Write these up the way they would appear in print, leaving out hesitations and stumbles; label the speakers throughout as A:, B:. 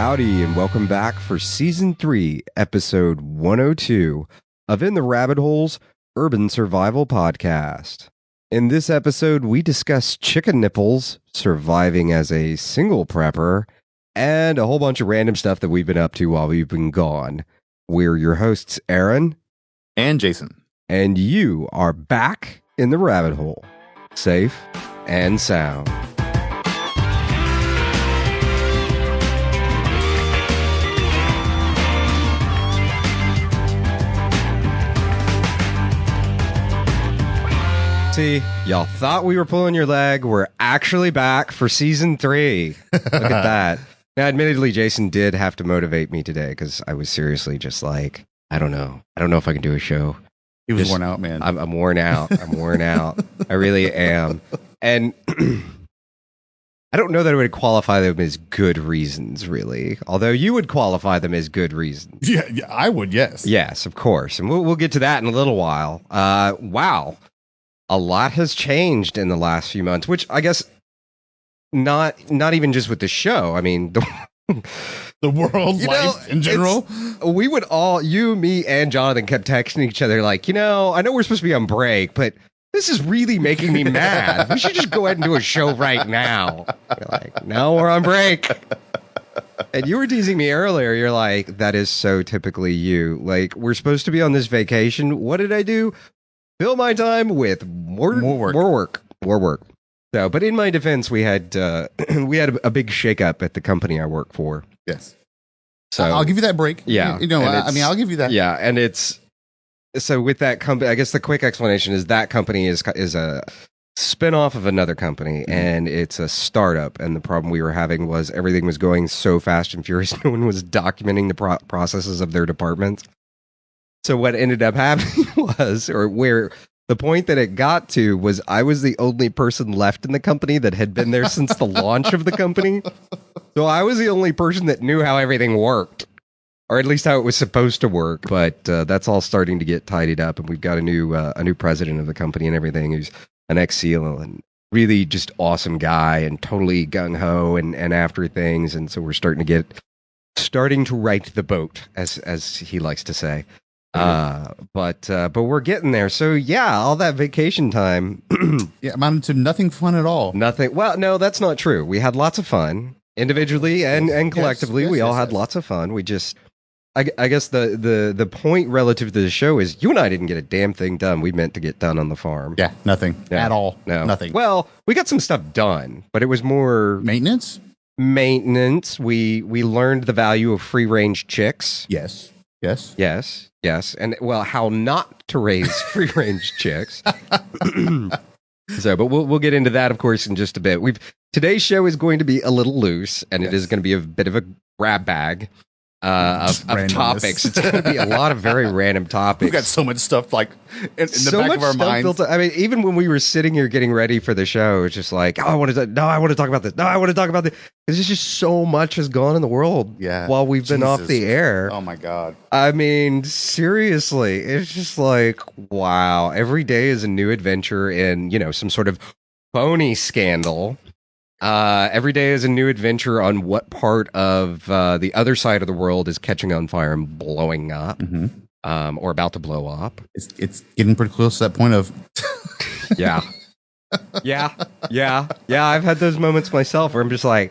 A: Howdy, and welcome back for Season 3, Episode 102 of In the Rabbit Hole's Urban Survival Podcast. In this episode, we discuss chicken nipples, surviving as a single prepper, and a whole bunch of random stuff that we've been up to while we've been gone. We're your hosts, Aaron.
B: And Jason.
A: And you are back in the rabbit hole, safe and sound. See, y'all thought we were pulling your leg. We're actually back for Season 3. Look at that. Now, admittedly, Jason did have to motivate me today because I was seriously just like, I don't know if I can do a show.
B: He was worn out, man.
A: I'm worn out. I'm worn out. I really am. And I don't know that I would qualify them as good reasons, really. Although you would qualify them as good reasons.
B: Yeah, I would, yes.
A: Yes, of course. And we'll get to that in a little while. Wow. A lot has changed in the last few months, which I guess not even just with the show. I mean,
B: the world, life in general.
A: We would all, you, me, and Jonathan kept texting each other like, I know we're supposed to be on break, but this is really making me mad. We should just go ahead and do a show right now. You're like, no, we're on break. And you were teasing me earlier. You're like, that is so typically you. Like, we're supposed to be on this vacation. What did I do? Fill my time with more work. So, but in my defense, we had a big shakeup at the company I work for.
B: Yes.
A: So
B: I'll give you that break.
A: Yeah.
B: I'll give you that.
A: Yeah, and it's so with that company. I guess the quick explanation is that company is a spin-off of another company, and it's a startup. And the problem we were having was everything was going so fast and furious. No one was documenting the processes of their departments. So what ended up happening was, or where the point that it got to was, I was the only person left in the company that had been there since the launch of the company. So I was the only person that knew how everything worked, or at least how it was supposed to work. But that's all starting to get tidied up, and we've got a new president of the company and everything, who's an ex-SEAL and really just awesome guy and totally gung-ho and after things. And so we're starting to right the boat, as he likes to say. But we're getting there. So yeah, all that vacation time
B: amounted to nothing fun at all.
A: Nothing. Well, no, that's not true. We had lots of fun individually and collectively. We all had lots of fun. We just, I guess the point relative to the show is you and I didn't get a damn thing done we meant to get done on the farm.
B: Yeah, nothing at all.
A: No,
B: nothing.
A: Well, we got some stuff done, but it was more
B: maintenance.
A: We learned the value of free range chicks.
B: Yes.
A: And well, how not to raise free range chicks. So, but we'll get into that, of course, in just a bit. Today's show is going to be a little loose, and it is going to be a bit of a grab bag of topics. It's going to be a lot of very random topics.
B: We've got so much stuff like in the back of our minds.
A: I mean, even when we were sitting here getting ready for the show, it's just like, I want to talk about this. No, I want to talk about this. There's just so much has gone in the world while we've been off the air.
B: Oh my God.
A: I mean, seriously, it's just like, wow. Every day is a new adventure in, some sort of phony scandal. Every day is a new adventure on what part of the other side of the world is catching on fire and blowing up, or about to blow up.
B: It's getting pretty close to that point of...
A: Yeah. I've had those moments myself where I'm just like,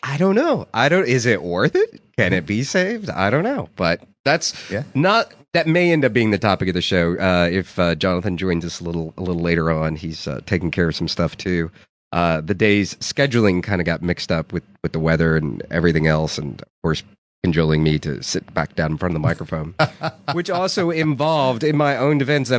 A: I don't know. Is it worth it? Can it be saved? I don't know. But that's not, that may end up being the topic of the show. If Jonathan joins us a little later on, he's taking care of some stuff too. The day's scheduling kind of got mixed up with the weather and everything else. And of course, cajoling me to sit back down in front of the microphone, which also involved, in my own defense,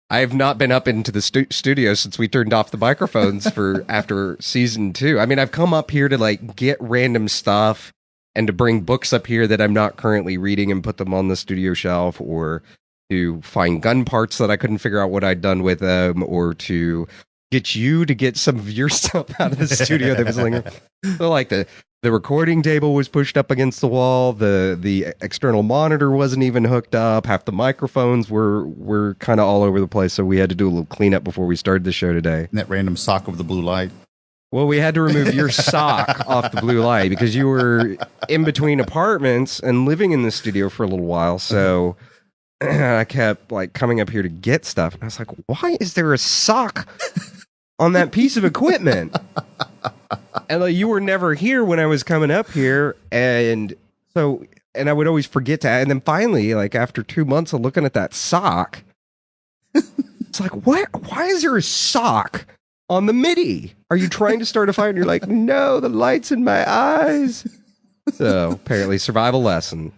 A: I have not been up into the studio since we turned off the microphones after season 2. I mean, I've come up here to like get random stuff and to bring books up here that I'm not currently reading and put them on the studio shelf, or to find gun parts that I couldn't figure out what I'd done with them, or to get you to get some of your stuff out of the studio that was lingering. So like the recording table was pushed up against the wall. The external monitor wasn't even hooked up. Half the microphones were kind of all over the place. So we had to do a little cleanup before we started the show today.
B: And that random sock of the blue light.
A: Well, we had to remove your sock off the blue light because you were in between apartments and living in the studio for a little while. So I kept like coming up here to get stuff. And I was like, why is there a sock on that piece of equipment? And like, you were never here when I was coming up here. And I would always forget to. And then finally, like after 2 months of looking at that sock, it's like, why is there a sock on the MIDI? Are you trying to start a fire? And you're like, no, the light's in my eyes. So apparently survival lesson.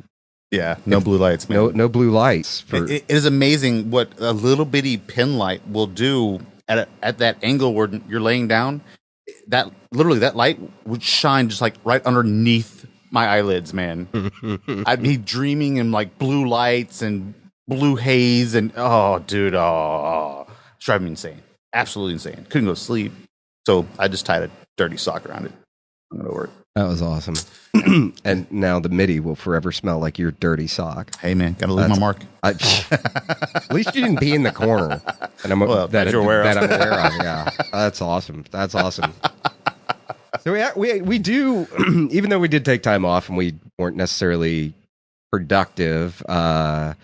B: Yeah, no blue lights, man.
A: No blue lights.
B: It is amazing what a little bitty pin light will do at that angle where you're laying down. That light would shine just like right underneath my eyelids, man. I'd be dreaming in like blue lights and blue haze and it's driving me insane. Absolutely insane. Couldn't go to sleep. So I just tied a dirty sock around it. I'm going to work.
A: That was awesome. And now the MIDI will forever smell like your dirty sock.
B: Hey, man, got to leave my mark.
A: At least you didn't pee in the corner. And I'm aware of. Yeah, that's awesome. That's awesome. So we do, even though we did take time off and we weren't necessarily productive, I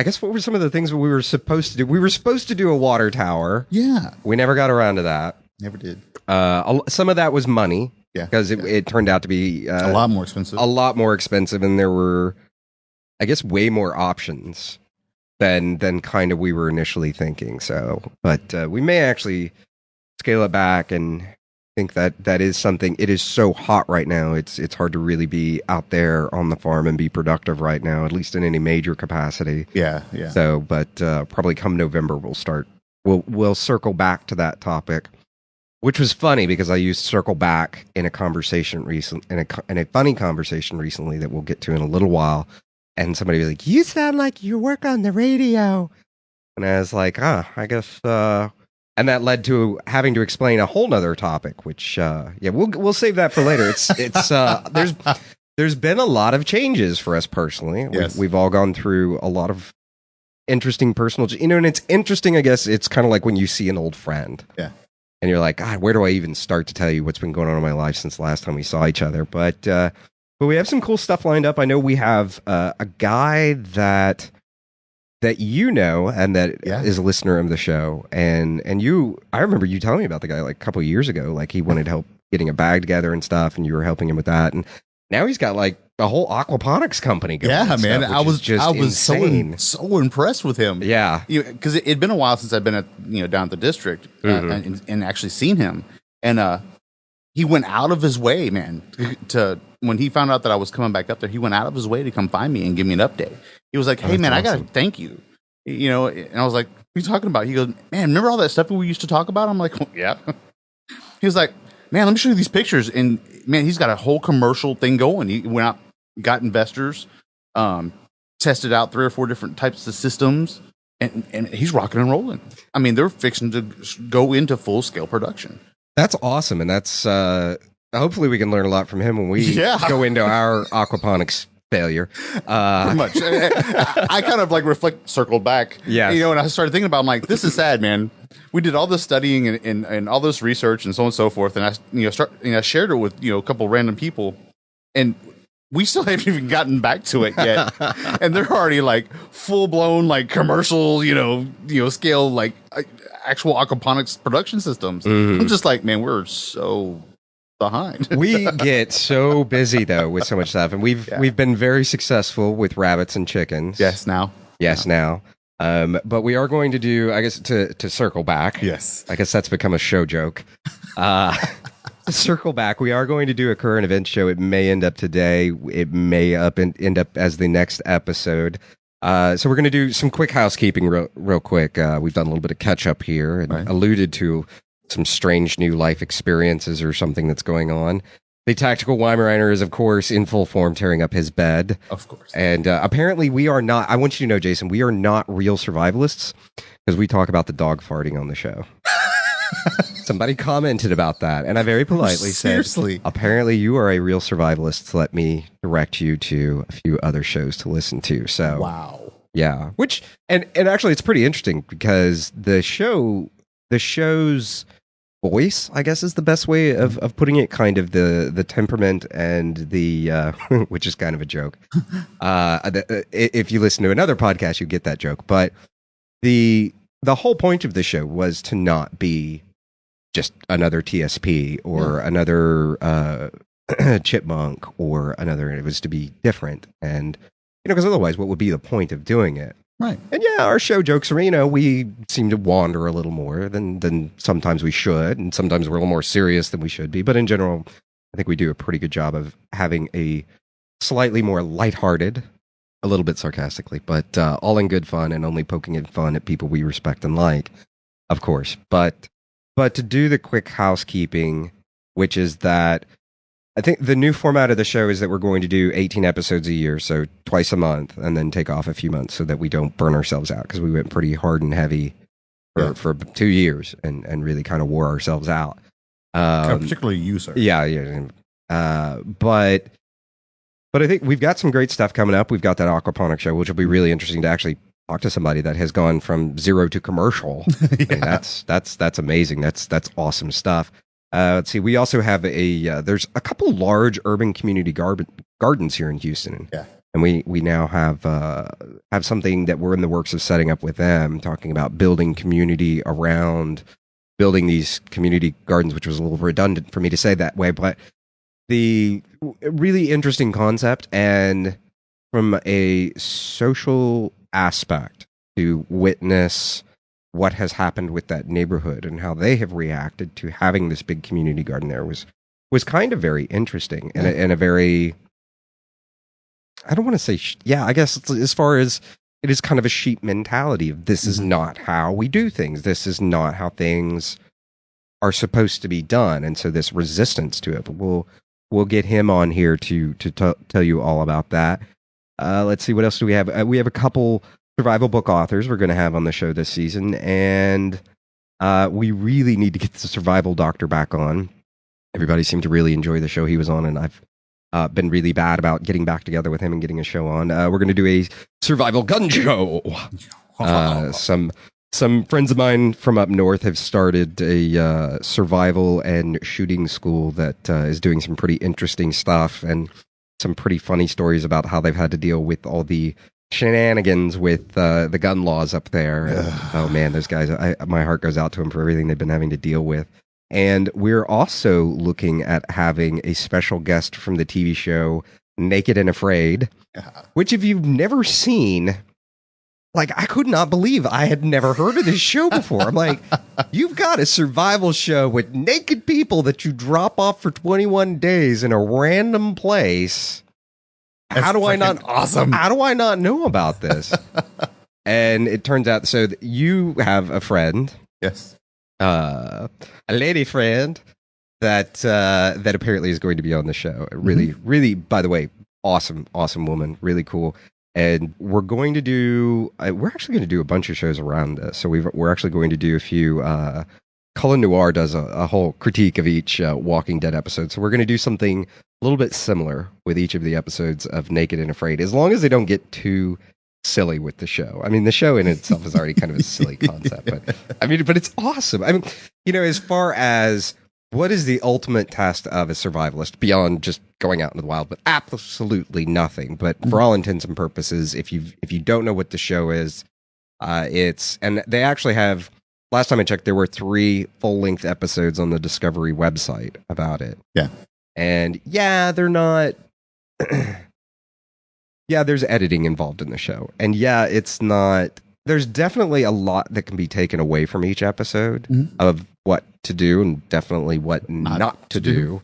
A: guess what were some of the things that we were supposed to do? We were supposed to do a water tower.
B: Yeah.
A: We never got around to that.
B: Never did.
A: Some of that was money.
B: Yeah.
A: Because it turned out to be
B: a lot more expensive.
A: A lot more expensive, and there were, I guess, way more options than kind of we were initially thinking. So, but we may actually scale it back and think that is something. It is so hot right now. It's hard to really be out there on the farm and be productive right now, at least in any major capacity.
B: Yeah.
A: So, but probably come November we'll circle back to that topic, which was funny because I used circle back in a conversation recently, in a funny conversation recently that we'll get to in a little while. And somebody was like, "You sound like you work on the radio," and I was like, I guess. And that led to having to explain a whole nother topic, which, we'll save that for later. There's been a lot of changes for us personally.
B: Yes.
A: We've all gone through a lot of interesting personal, and it's interesting. I guess it's kind of like when you see an old friend, and you're like, God, where do I even start to tell you what's been going on in my life since the last time we saw each other? But we have some cool stuff lined up. I know we have a guy that you know, and that is a listener of the show. And I remember you telling me about the guy like a couple of years ago, like he wanted help getting a bag together and stuff, and you were helping him with that. And now he's got like a whole aquaponics company going.
B: Yeah, man.
A: I was
B: so impressed with him.
A: Yeah.
B: Because it'd been a while since I'd been down at the district and actually seen him. And he went out of his way, man, to when he found out that I was coming back up there, he went out of his way to come find me and give me an update. He was like, "Hey, man, awesome. I got to thank you." And I was like, "What are you talking about?" He goes, "Man, remember all that stuff we used to talk about?" I'm like, "Oh, yeah." He was like, "Man, let me show you these pictures." And man, he's got a whole commercial thing going. He went out, got investors, tested out 3 or 4 different types of systems, and he's rocking and rolling. I mean, they're fixing to go into full scale production.
A: That's awesome, and that's hopefully we can learn a lot from him when we go into our aquaponics failure.
B: Pretty much. I kind of like circled back.
A: Yeah.
B: And I started thinking about, I'm like, this is sad, man. We did all this studying and all this research and so on and so forth, and I shared it with a couple random people, and we still haven't even gotten back to it yet. And they're already like full blown like commercial, scale like actual aquaponics production systems. I'm just like, man, we're so behind.
A: We get so busy though with so much stuff, and we've been very successful with rabbits and chickens.
B: Yes, now.
A: But we are going to do, I guess, to circle back.
B: Yes,
A: I guess that's become a show joke. To circle back, we are going to do a current event show. It may end up today. It may end up as the next episode. So we're going to do some quick housekeeping real quick. We've done a little bit of catch up here and alluded to some strange new life experiences or something that's going on. The Tactical Weimaraner is, of course, in full form tearing up his bed.
B: Of course.
A: And apparently we are not, I want you to know, Jason, we are not real survivalists because we talk about the dog farting on the show. Somebody commented about that, and I very politely said, apparently you are a real survivalist, so let me direct you to a few other shows to listen to. So,
B: wow.
A: Yeah. Which, and actually it's pretty interesting because the show's voice, I guess is the best way of putting it, kind of the temperament and the which is kind of a joke. If you listen to another podcast, you get that joke. But the whole point of the show was to not be just another TSP or another chipmunk or another. It was to be different, and because otherwise, what would be the point of doing it?
B: Right.
A: And yeah, our show jokes are, we seem to wander a little more than sometimes we should, and sometimes we're a little more serious than we should be. But in general, I think we do a pretty good job of having a slightly more lighthearted, a little bit sarcastically, but all in good fun and only poking at fun at people we respect and like, of course. But to do the quick housekeeping, which is that I think the new format of the show is that we're going to do 18 episodes a year, so twice a month, and then take off a few months so that we don't burn ourselves out, because we went pretty hard and heavy for 2 years and really kind of wore ourselves out.
B: Particularly you, sir.
A: Yeah. But I think we've got some great stuff coming up. We've got that aquaponic show, which will be really interesting to actually talk to somebody that has gone from zero to commercial. I mean, that's amazing. That's awesome stuff. Let's see. We also have there's a couple large urban community gardens here in Houston.
B: Yeah.
A: And we now have something that we're in the works of setting up with them, talking about building community around building these community gardens, which was a little redundant for me to say that way, but the really interesting concept, and from a social aspect, to witness what has happened with that neighborhood and how they have reacted to having this big community garden there was kind of very interesting, and a very, I don't want to say, I guess it's, as far as it is kind of a sheep mentality of this is not how we do things. This is not how things are supposed to be done. And so this resistance to it, but we'll get him on here to tell you all about that. Let's see, what else do we have? We have a couple survival book authors we're going to have on the show this season, and we really need to get the survival doctor back on. Everybody seemed to really enjoy the show he was on, and I've been really bad about getting back together with him and getting a show on. We're going to do a survival gun show. Some friends of mine from up north have started a survival and shooting school that is doing some pretty interesting stuff and some pretty funny stories about how they've had to deal with all the shenanigans with the gun laws up there. And, oh man, those guys, my heart goes out to them for everything they've been having to deal with. And we're also looking at having a special guest from the TV show Naked and Afraid, which if you've never seen, like, I could not believe I had never heard of this show before. I'm like, you've got a survival show with naked people that you drop off for 21 days in a random place. How do I not know about this? And it turns out, so you have a friend.
B: Yes.
A: A lady friend that apparently is going to be on the show. Really, by the way, awesome woman, really cool. And we're going to do, we're actually going to do a bunch of shows around this. So we're actually going to do a few, Cullen Noir does a whole critique of each Walking Dead episode. So we're going to do something a little bit similar with each of the episodes of Naked and Afraid, as long as they don't get too silly with the show. I mean, the show in itself is already kind of a silly concept, but it's awesome. I mean, as far as what is the ultimate test of a survivalist beyond just going out into the wild, but absolutely nothing. But for all intents and purposes, if you don't know what the show is, and they actually have, last time I checked, there were 3 full-length episodes on the Discovery website about it.
B: Yeah.
A: And they're not, there's editing involved in the show. And it's not, there's definitely a lot that can be taken away from each episode of what to do and definitely what not to do.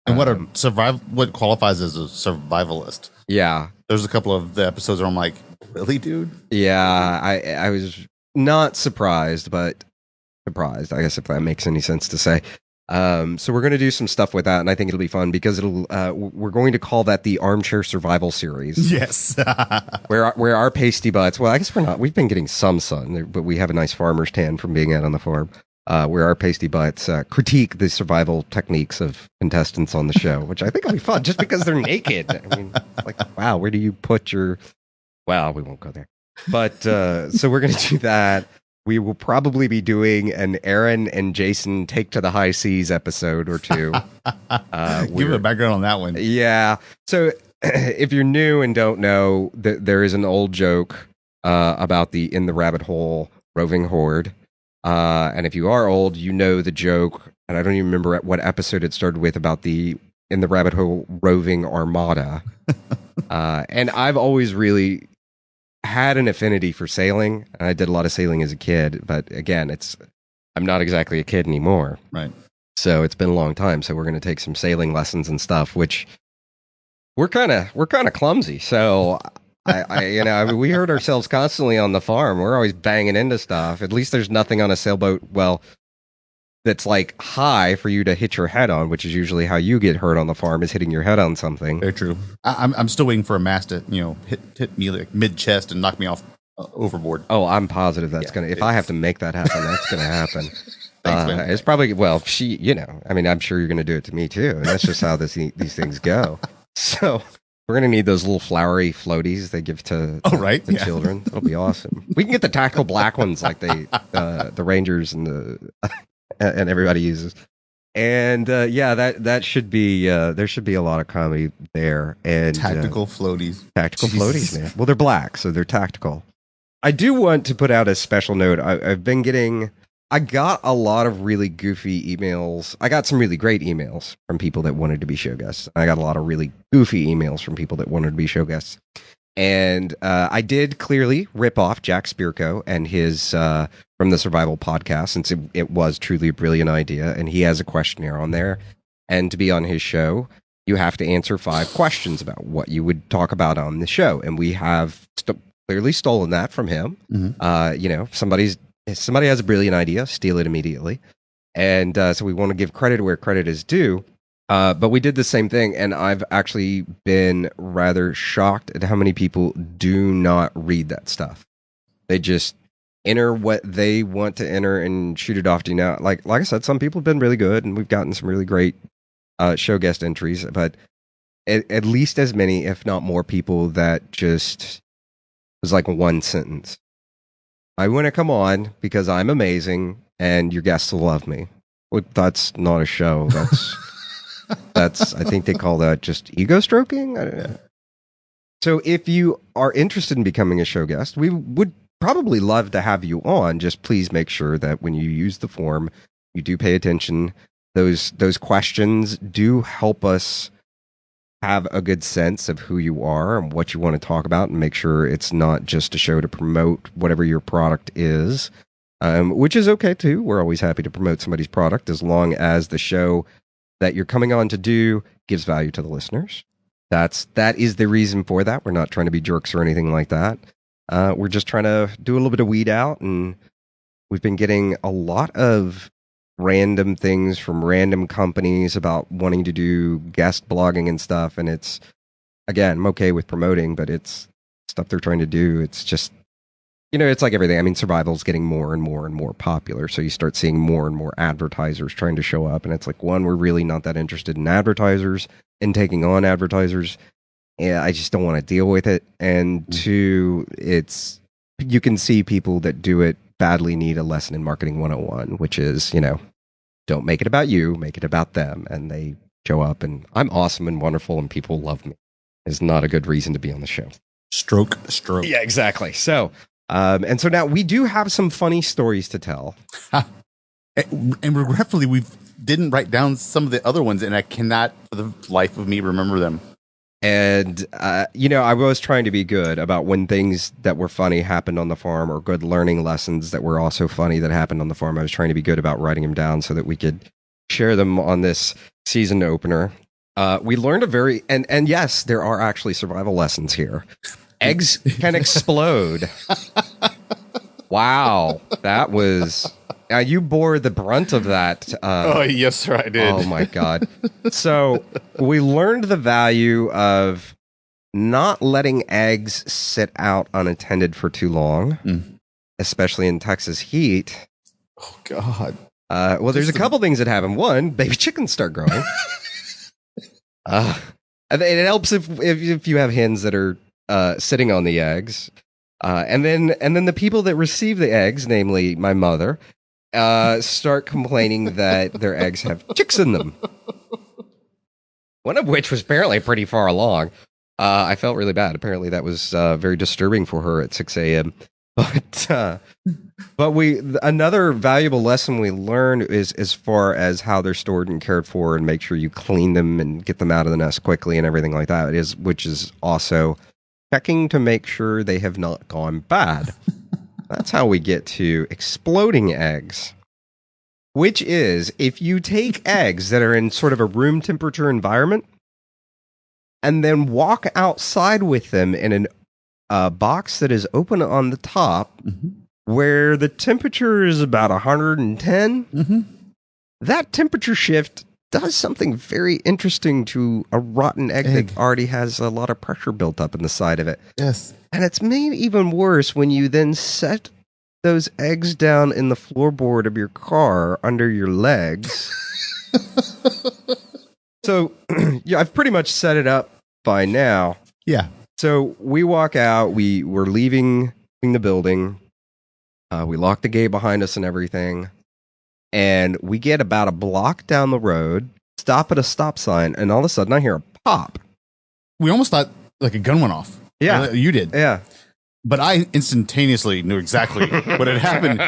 B: And what qualifies as a survivalist? Yeah. There's a couple of the episodes where I'm like, really, dude?
A: Yeah, I was not surprised, but surprised, I guess, if that makes any sense to say. So we're going to do some stuff with that, and I think it'll be fun because we're going to call that the Armchair Survival Series.
B: Yes.
A: where our pasty butts, well, I guess we're not, we've been getting some sun, but we have a nice farmer's tan from being out on the farm, where our pasty butts critique the survival techniques of contestants on the show, which I think will be fun just because they're naked. I mean, like, wow, where do you put your, well, we won't go there. But, so we're going to do that. we will probably be doing an Aaron and Jason take to the high seas episode or two.
B: Give a background on that one.
A: Yeah. So if you're new and don't know, there is an old joke about the In the Rabbit Hole roving horde. And if you are old, you know the joke, and I don't even remember what episode it started with, about the In the Rabbit Hole roving armada. And I've always really had an affinity for sailing. I did a lot of sailing as a kid, but again, I'm not exactly a kid anymore.
B: Right.
A: So it's been a long time. So we're going to take some sailing lessons and stuff, which we're kind of clumsy. So we hurt ourselves constantly on the farm. We're always banging into stuff. At least there's nothing on a sailboat, that's like high for you to hit your head on, which is usually how you get hurt on the farm, is hitting your head on something.
B: Very true. I'm still waiting for a mast to hit me like mid chest and knock me off overboard.
A: Oh, I'm positive that's gonna. If I have to make that happen, that's gonna happen.
B: Thanks,
A: it's probably I'm sure you're gonna do it to me too. And that's just how these things go. So we're gonna need those little flowery floaties they give to the children. It'll be awesome. We can get the tactical black ones like the Rangers and and everybody uses. And that should be there should be a lot of comedy there. And
B: tactical floaties.
A: Floaties, man. Well, they're black, so they're tactical. I do want to put out a special note. I got a lot of really goofy emails. I got some really great emails from people that wanted to be show guests. I got a lot of really goofy emails from people that wanted to be show guests. And I did clearly rip off Jack Spirko and his from the Survival Podcast, since it was truly a brilliant idea. And he has a questionnaire on there. And to be on his show, you have to answer 5 questions about what you would talk about on the show. And we have clearly stolen that from him. Mm-hmm. Somebody has a brilliant idea, steal it immediately. And so we want to give credit where credit is due. But we did the same thing, and I've actually been rather shocked at how many people do not read that stuff. They just enter what they want to enter and shoot it off to you. Now, like I said, some people have been really good, and we've gotten some really great show guest entries, but at least as many, if not more, people that just was like one sentence. I want to come on because I'm amazing, and your guests will love me. Well, that's not a show. That's I think they call that just ego stroking. I don't know. So if you are interested in becoming a show guest, we would probably love to have you on. Just please make sure that when you use the form, you do pay attention. Those questions do help us have a good sense of who you are and what you want to talk about, and make sure it's not just a show to promote whatever your product is, which is okay too. We're always happy to promote somebody's product as long as the show that you're coming on to do gives value to the listeners. That is the reason for that. We're not trying to be jerks or anything like that. We're just trying to do a little bit of weed out, and we've been getting a lot of random things from random companies about wanting to do guest blogging and stuff. And it's, again, I'm okay with promoting, but it's stuff they're trying to do. It's just, it's like everything. I mean, survival's getting more and more and more popular. So you start seeing more and more advertisers trying to show up. And it's like, one, we're really not that interested in advertisers and taking on advertisers. And I just don't want to deal with it. And two, you can see people that do it badly need a lesson in marketing 101, which is, don't make it about you, make it about them. And they show up and I'm awesome and wonderful and people love me. Is not a good reason to be on the show.
B: Stroke.
A: Yeah, exactly. So, and so now we do have some funny stories to tell.
B: And regretfully, we didn't write down some of the other ones, and I cannot, for the life of me, remember them.
A: And, I was trying to be good about when things that were funny happened on the farm, or good learning lessons that were also funny that happened on the farm. I was trying to be good about writing them down so that we could share them on this season opener. We learned and yes, there are actually survival lessons here. Eggs can explode. Wow. That was... you bore the brunt of that.
B: Yes, sir, I did.
A: Oh, my God. So we learned the value of not letting eggs sit out unattended for too long, especially in Texas heat.
B: Oh, God.
A: Well, there's a couple things that happen. One, baby chickens start growing. It helps if you have hens that are sitting on the eggs. And then the people that receive the eggs, namely my mother, start complaining that their eggs have chicks in them. One of which was apparently pretty far along. I felt really bad. Apparently that was very disturbing for her at 6 a.m. But another valuable lesson we learned is as far as how they're stored and cared for, and make sure you clean them and get them out of the nest quickly and everything like that. Which is also checking to make sure they have not gone bad. That's how we get to exploding eggs, which is if you take eggs that are in sort of a room temperature environment and then walk outside with them in a box that is open on the top, where the temperature is about 110, that temperature shift does something very interesting to a rotten egg that already has a lot of pressure built up in the side of it.
B: Yes. And
A: it's made even worse when you then set those eggs down in the floorboard of your car under your legs. So, yeah, I've pretty much set it up by now.
B: Yeah.
A: So we walk out, we're leaving the building. We lock the gate behind us and everything. And we get about a block down the road, stop at a stop sign, and all of a sudden I hear a pop.
B: We almost thought like a gun went off.
A: Yeah.
B: You did.
A: Yeah.
B: But I instantaneously knew exactly what had happened,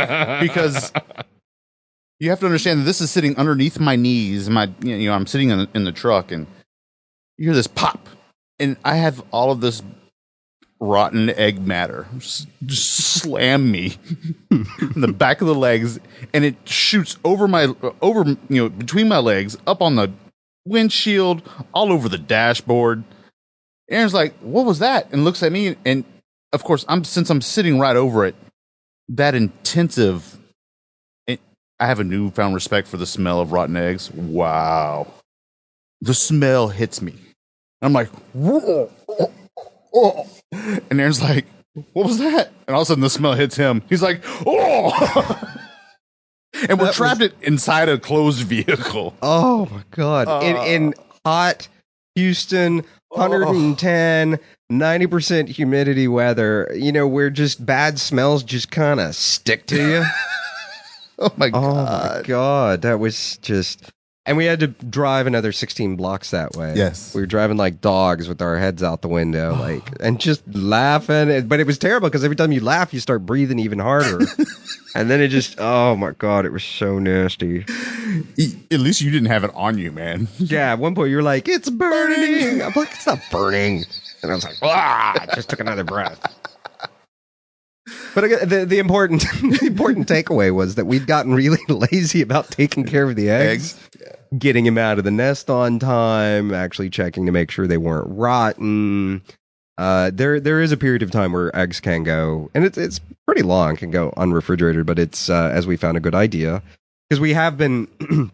B: because you have to understand that this is sitting underneath my knees. I'm sitting in the truck, and you hear this pop, and I have all of this rotten egg matter just slam me in the back of the legs, and it shoots over between my legs, up on the windshield, all over the dashboard. Aaron's like, "What was that?" and looks at me, and of course, since I'm sitting right over it, that intensive. I have a newfound respect for the smell of rotten eggs. Wow, the smell hits me. I'm like, whoa. And Aaron's like, "What was that?" And all of a sudden the smell hits him. He's like, "Oh!" And we're trapped inside a closed vehicle.
A: Oh my God. In hot Houston, 110, 90% humidity weather, where just bad smells just kind of stick to you.
B: Oh my God.
A: Oh my God. That was just... And we had to drive another 16 blocks that way.
B: Yes.
A: We were driving like dogs with our heads out the window, and just laughing. But it was terrible because every time you laugh, you start breathing even harder. And then it just, oh my God, it was so nasty.
B: At least you didn't have it on you, man.
A: Yeah, at one point you were like, "It's burning." I'm like, "It's not burning." And I was like, "Ah!" Just took another breath. But again, the important takeaway was that we'd gotten really lazy about taking care of the eggs. Getting him out of the nest on time, actually checking to make sure they weren't rotten. There is a period of time where eggs can go, and it's pretty long, can go unrefrigerated, but it's, as we found, a good idea. Because we have been,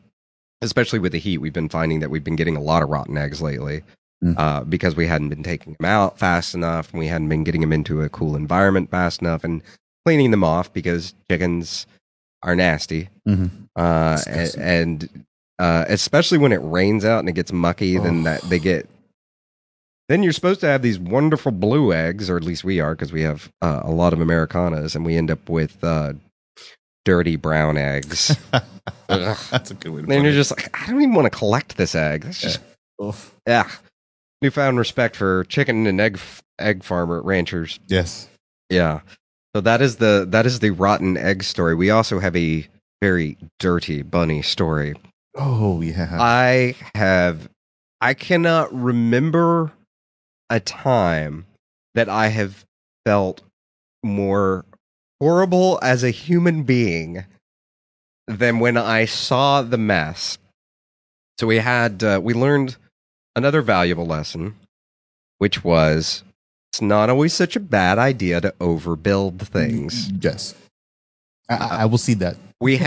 A: especially with the heat, we've been finding that we've been getting a lot of rotten eggs lately. Because we hadn't been taking them out fast enough, and we hadn't been getting them into a cool environment fast enough, and cleaning them off, because chickens are nasty. And especially when it rains out and it gets mucky, then you're supposed to have these wonderful blue eggs, or at least we are, because we have a lot of Americanas, and we end up with dirty brown eggs.
B: That's a good way to put it.
A: And you're just like, I don't even want to collect this egg. That's just, yeah. Newfound respect for chicken and egg farmer ranchers.
B: Yes.
A: Yeah. So that is the rotten egg story. We also have a very dirty bunny story.
B: Oh yeah.
A: I cannot remember a time that I have felt more horrible as a human being than when I saw the mess. So we learned another valuable lesson, which was it's not always such a bad idea to overbuild things.
B: Yes. I will see that.
A: We'd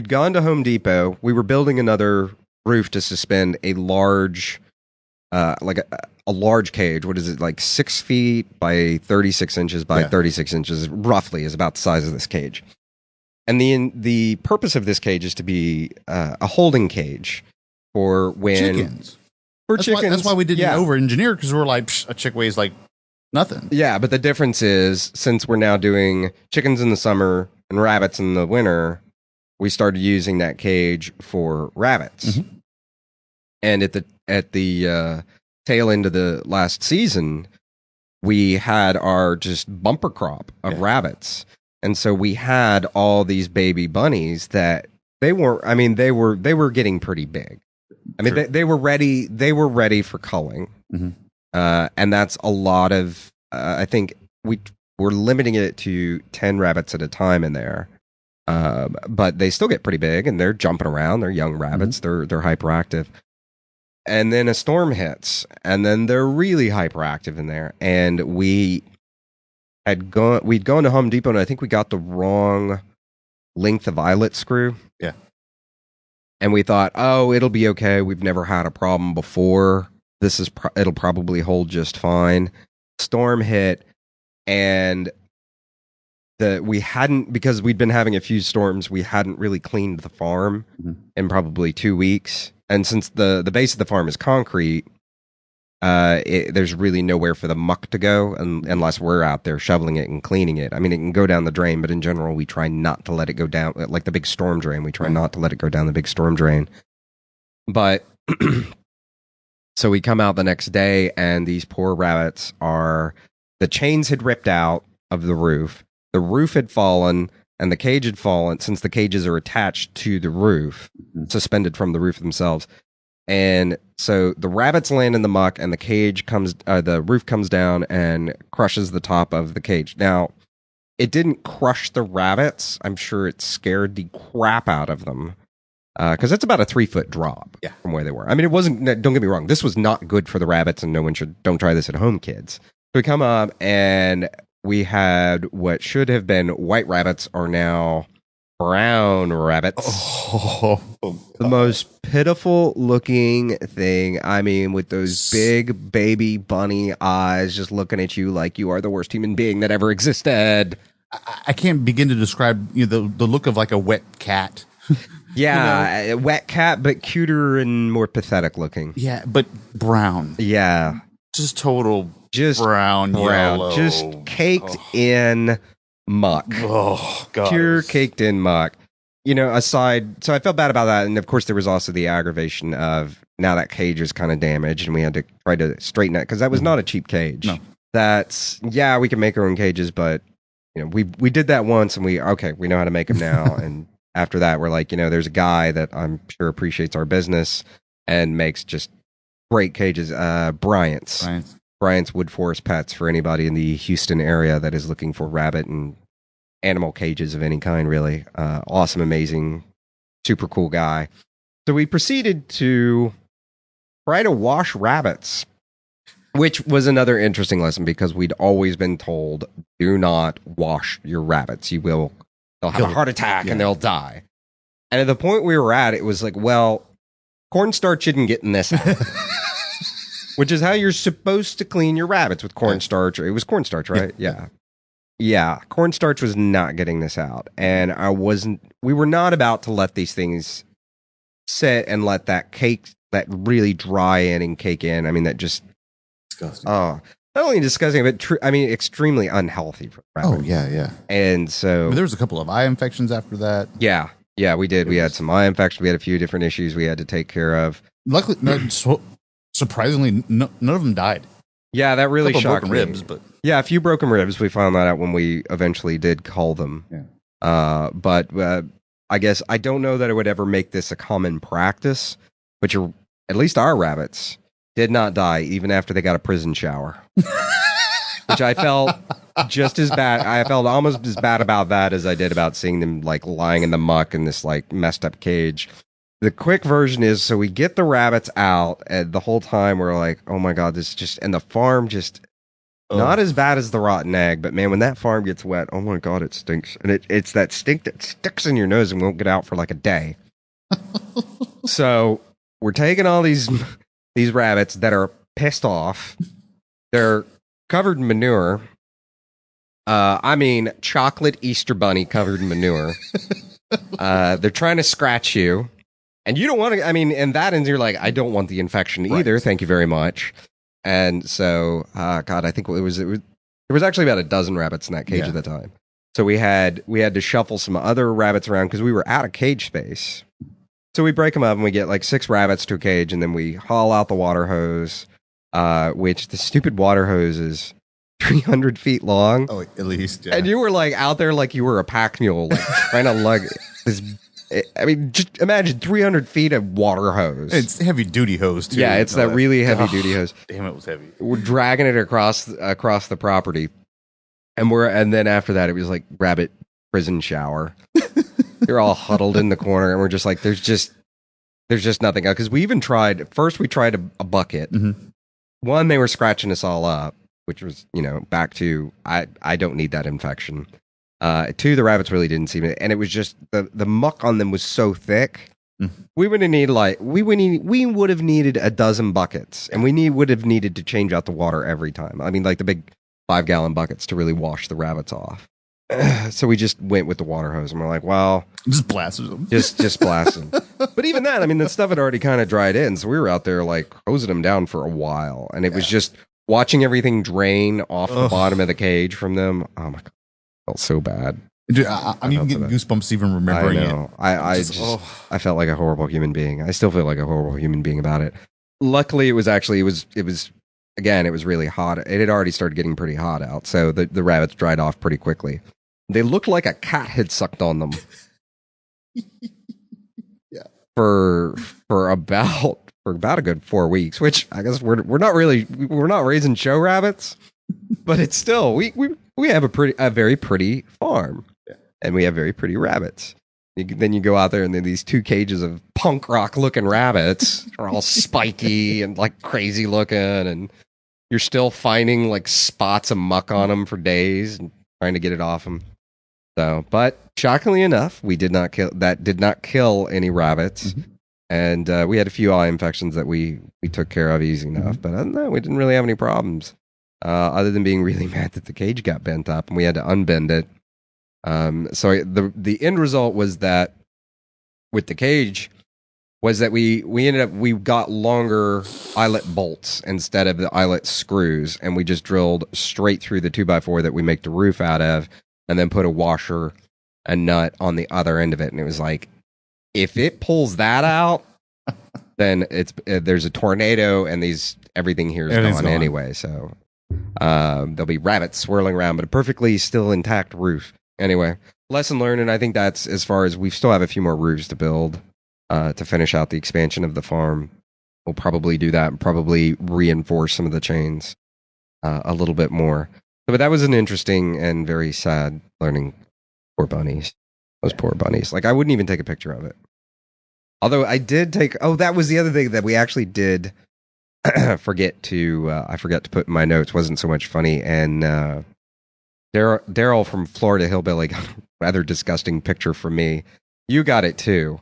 A: gone to Home Depot. We were building another roof to suspend a large, a large cage. What is it, like 6 feet by 36 inches by 36 inches, roughly, is about the size of this cage. And the purpose of this cage is to be a holding cage for when
B: chickens.
A: For chickens.
B: That's why we didn't over engineer, because we're like, a chick weighs like Nothing.
A: Yeah, but the difference is, since we're now doing chickens in the summer and rabbits in the winter, we started using that cage for rabbits. Mm-hmm. And at the tail end of the last season, we had our just bumper crop of rabbits. And so we had all these baby bunnies that they were getting pretty big. I mean, they were ready for culling. Mm-hmm. And that's a lot of, I think we're limiting it to 10 rabbits at a time in there. But they still get pretty big and they're jumping around. They're young rabbits. Mm-hmm. They're hyperactive. And then a storm hits and then they're really hyperactive in there. And we'd gone to Home Depot and I think we got the wrong length of eyelet screw.
B: Yeah.
A: And we thought, oh, it'll be okay. We've never had a problem before. It'll probably hold just fine. Storm hit, and because we'd been having a few storms, we hadn't really cleaned the farm in probably 2 weeks. And since the base of the farm is concrete, there's really nowhere for the muck to go unless we're out there shoveling it and cleaning it. I mean, it can go down the drain, but in general, we try not to let it go down, like the big storm drain. We try not to let it go down the big storm drain. But so we come out the next day, and these poor rabbits the chains had ripped out of the roof had fallen, and the cage had fallen, since the cages are attached to the roof, suspended from the roof themselves. And so the rabbits land in the muck, and the roof comes down and crushes the top of the cage. Now, it didn't crush the rabbits. I'm sure it scared the crap out of them. Because it's about a 3-foot drop from where they were. I mean, it wasn't, don't get me wrong, this was not good for the rabbits, and don't try this at home, kids. So we come up, and we had what should have been white rabbits are now brown rabbits. Oh, the most pitiful looking thing. I mean, with those big baby bunny eyes just looking at you like you are the worst human being that ever existed.
B: I can't begin to describe the look of like a wet cat.
A: Yeah, a wet cat, but cuter and more pathetic looking.
B: Yeah, but brown.
A: Yeah.
B: Just total brown, yellow.
A: Just caked in muck.
B: Oh, God.
A: Pure caked in muck. So I felt bad about that. And of course, there was also the aggravation of now that cage is kind of damaged and we had to try to straighten it because that was not a cheap cage. No. We can make our own cages, but we did that once and we know how to make them now. And after that, we're like, there's a guy that I'm sure appreciates our business and makes just great cages. Bryant's Wood Forest Pets, for anybody in the Houston area that is looking for rabbit and animal cages of any kind, really. Awesome, amazing, super cool guy. So we proceeded to try to wash rabbits, which was another interesting lesson because we'd always been told, do not wash your rabbits. They'll have a heart attack and they'll die. And at the point we were at, it was like, well, cornstarch isn't getting this out. Which is how you're supposed to clean your rabbits, with cornstarch. It was cornstarch, right? Yeah. Cornstarch was not getting this out. And we were not about to let these things sit and let that really dry in and cake in. I mean, that just
B: disgusting.
A: Not only disgusting, but extremely unhealthy for rabbits.
B: Oh, yeah.
A: And so
B: there was a couple of eye infections after that.
A: Yeah, we did. We had some eye infections. We had a few different issues we had to take care of.
B: Luckily, surprisingly, none of them died.
A: Yeah, that really shocked me.
B: Ribs, but
A: a few broken ribs. We found that out when we eventually did cull them. Yeah. But I guess I don't know that it would ever make this a common practice. But at least our rabbits did not die even after they got a prison shower, which I felt just as bad. I felt almost as bad about that as I did about seeing them like lying in the muck in this like messed up cage. The quick version is, so we get the rabbits out, and the whole time we're like, oh my God, and the farm just, not as bad as the rotten egg, but man, when that farm gets wet, oh my God, it stinks. And it's that stink that sticks in your nose and won't get out for like a day. So we're taking all these rabbits that are pissed off. They're covered in manure. Chocolate Easter bunny covered in manure. They're trying to scratch you. And you don't want to, and that, and you're like, I don't want the infection either. Right. Thank you very much. And so, God, I think there was actually about a dozen rabbits in that cage at the time. So we had to shuffle some other rabbits around because we were out of cage space. So we break them up and we get like 6 rabbits to a cage, and then we haul out the water hose, which the stupid water hose is 300 feet long.
B: Oh, at least. Yeah.
A: And you were like out there like you were a pack mule, like trying to lug this. I mean, just imagine 300 feet of water hose.
B: It's heavy duty hose too.
A: Yeah, it's that really heavy duty hose.
B: Damn, it was heavy.
A: We're dragging it across the property, and then after that, it was like rabbit prison shower. You're all huddled in the corner, and we're just like, there's just nothing. Because we even tried a bucket.
B: Mm-hmm.
A: One, they were scratching us all up, which was back to I don't need that infection. 2, the rabbits really didn't seem it, and it was just the muck on them was so thick. Mm-hmm. We would have needed a dozen buckets, and would have needed to change out the water every time. I mean, like the big 5-gallon buckets to really wash the rabbits off. So we just went with the water hose, and we're like, well,
B: just blasted them,
A: just blast them. But even that, I mean, the stuff had already kind of dried in, so we were out there like hosing them down for a while, and it was just watching everything drain off the bottom of the cage from them. Oh my God. Felt so bad.
B: Dude, I'm even getting goosebumps even remembering it.
A: I felt like a horrible human being. I still feel like a horrible human being about it. Luckily, it was really hot. It had already started getting pretty hot out, so the rabbits dried off pretty quickly. They looked like a cat had sucked on them.
B: Yeah.
A: For about a good 4 weeks, which I guess we're not raising show rabbits, but it's still we have a very pretty farm, and we have very pretty rabbits. Then you go out there, and then these 2 cages of punk rock looking rabbits are all spiky and like crazy looking, and you're still finding like spots of muck on them for days and trying to get it off them. So, but shockingly enough, did not kill any rabbits. Mm-hmm. And we had a few eye infections that we took care of easy enough. Mm-hmm. But other than that, we didn't really have any problems. Other than being really mad that the cage got bent up and we had to unbend it. So the end result was that with the cage was that we got longer eyelet bolts instead of the eyelet screws, and we just drilled straight through the 2x4 that we make the roof out of, and then put a washer and nut on the other end of it. And it was like, if it pulls that out, then there's a tornado, and everything here is gone anyway. So there'll be rabbits swirling around, but a perfectly still intact roof. Anyway, lesson learned, and I think that's as far as we still have a few more roofs to build to finish out the expansion of the farm. We'll probably do that and probably reinforce some of the chains a little bit more. But that was an interesting and very sad learning. Poor bunnies. Those poor bunnies. Like, I wouldn't even take a picture of it. Although I did that was the other thing that we actually did forget to put in my notes. Wasn't so much funny. And Daryl from Florida Hillbilly got a rather disgusting picture from me. You got it too.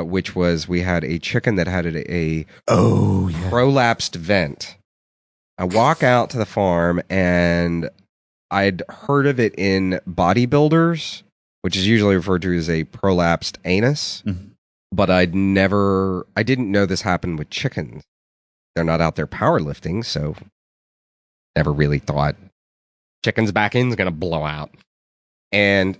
A: Which was, we had a chicken that had a prolapsed vent. I walk out to the farm, and I'd heard of it in bodybuilders, which is usually referred to as a prolapsed anus. Mm-hmm. But I didn't know this happened with chickens. They're not out there powerlifting, so never really thought chicken's back end's going to blow out. And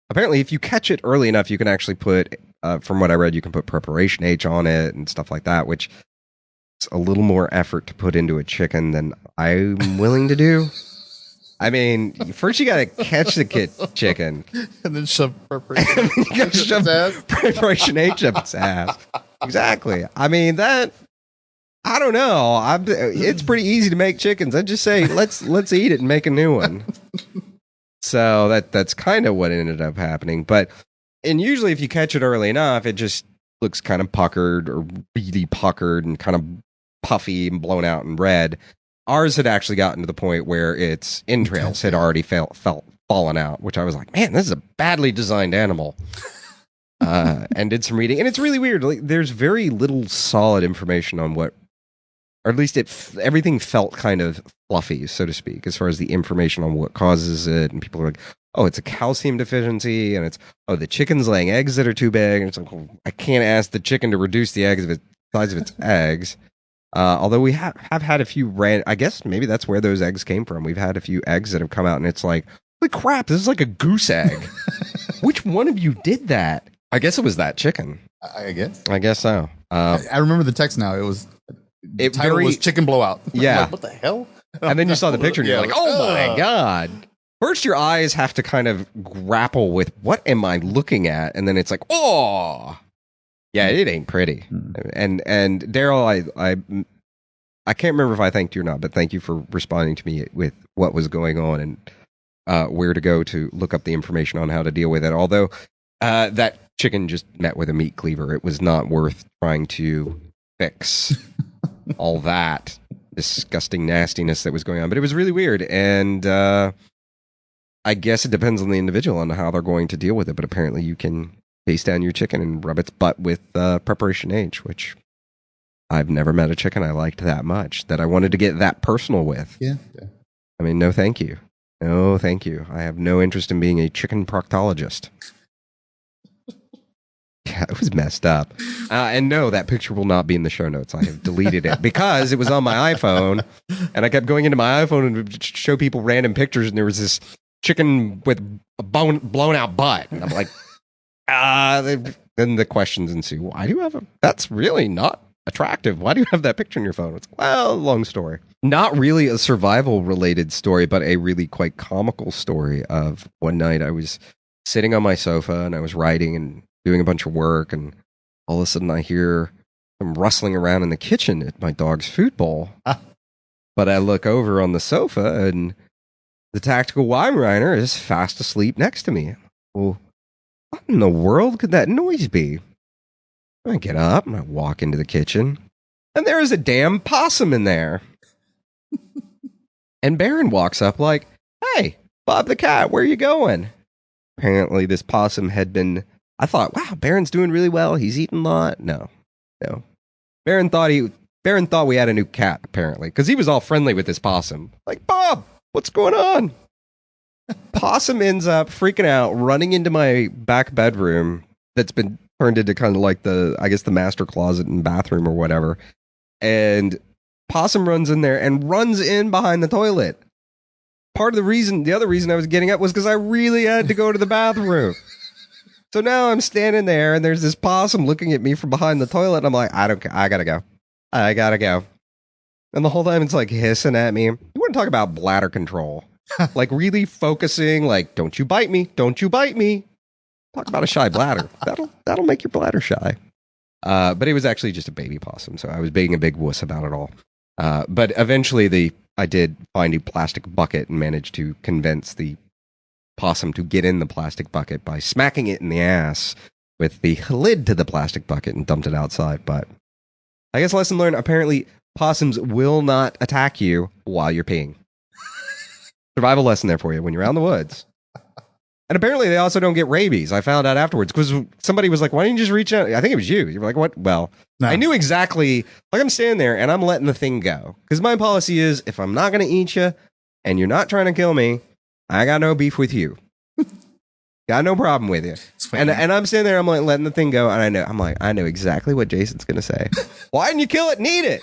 A: apparently, if you catch it early enough, you can actually put, from what I read, you can put preparation H on it and stuff like that, which is a little more effort to put into a chicken than I'm willing to do. I mean, first you got to catch the chicken.
B: And then shove preparation
A: preparation H up its ass. Exactly. I mean, I don't know. It's pretty easy to make chickens. I just say, let's eat it and make a new one. So that's kind of what ended up happening. And usually if you catch it early enough, it just looks kind of puckered or really puckered and kind of puffy and blown out and red. Ours had actually gotten to the point where its entrails had already fallen out, which I was like, man, this is a badly designed animal. And did some reading. And it's really weird. Like, there's very little solid information on what, or at least everything felt kind of fluffy, so to speak, as far as the information on what causes it. And people are like, oh, it's a calcium deficiency, and the chicken's laying eggs that are too big. And it's like, well, I can't ask the chicken to reduce the size of its eggs. Although we have had a few I guess maybe that's where those eggs came from. We've had a few eggs that have come out, and it's like, holy crap, this is like a goose egg. Which one of you did that? I guess it was that chicken.
B: I guess.
A: I guess so.
B: I remember the text now. The title was chicken blowout.
A: Yeah.
B: Like, what the hell?
A: And then you saw the picture, and you're like, oh my God. First, your eyes have to kind of grapple with, what am I looking at? And then it's like, oh. Yeah, it ain't pretty. And Daryl, I can't remember if I thanked you or not, but thank you for responding to me with what was going on and where to go to look up the information on how to deal with it. Although that chicken just met with a meat cleaver. It was not worth trying to fix all that disgusting nastiness that was going on. But it was really weird. And I guess it depends on the individual on how they're going to deal with it. But apparently you can face down your chicken and rub its butt with Preparation H, which I've never met a chicken I liked that much that I wanted to get that personal with.
B: Yeah.
A: I mean, no thank you. No thank you. I have no interest in being a chicken proctologist. Yeah, it was messed up. And no, that picture will not be in the show notes. I have deleted it because it was on my iPhone, and I kept going into my iPhone and show people random pictures, and there was this chicken with a blown out butt. And I'm like, then the questions ensue. Why do you have that's really not attractive. Why do you have that picture in your phone? It's, well, long story. Not really a survival related story, but a really quite comical story of one night I was sitting on my sofa and I was writing and doing a bunch of work, and all of a sudden I hear some rustling around in the kitchen at my dog's food bowl. But I look over on the sofa and the tactical Weimaraner is fast asleep next to me. Well, what in the world could that noise be? I get up and I walk into the kitchen, and there is a damn possum in there. And Baron walks up like, "Hey, Bob the cat, where are you going?" Apparently this possum had been, I thought, wow, Baron's doing really well. He's eating a lot. No. Baron thought we had a new cat, apparently, because he was all friendly with this possum. Like, Bob, what's going on? Possum ends up freaking out, running into my back bedroom that's been turned into kind of like the master closet and bathroom or whatever. And Possum runs in there and runs in behind the toilet. The other reason I was getting up was because I really had to go to the bathroom. So now I'm standing there and there's this possum looking at me from behind the toilet. And I'm like, I don't care. I gotta go. And the whole time it's like hissing at me. You want to talk about bladder control? Like really focusing, like, don't you bite me. Don't you bite me. Talk about a shy bladder. That'll make your bladder shy. But it was actually just a baby possum. So I was being a big wuss about it all. But eventually I did find a plastic bucket and managed to convince the possum to get in the plastic bucket by smacking it in the ass with the lid to the plastic bucket and dumped it outside. But I guess lesson learned, apparently possums will not attack you while you're peeing. Survival lesson there for you when you're out in the woods. And apparently they also don't get rabies. I found out afterwards because somebody was like, why didn't you just reach out? I think it was you. You were like, what? Well, no. I knew exactly. Like, I'm standing there and I'm letting the thing go. Because my policy is, if I'm not going to eat you and you're not trying to kill me, I got no beef with you. Got no problem with you. And I'm standing there, I'm like letting the thing go. And I know exactly what Jason's going to say. Why didn't you kill it and eat it?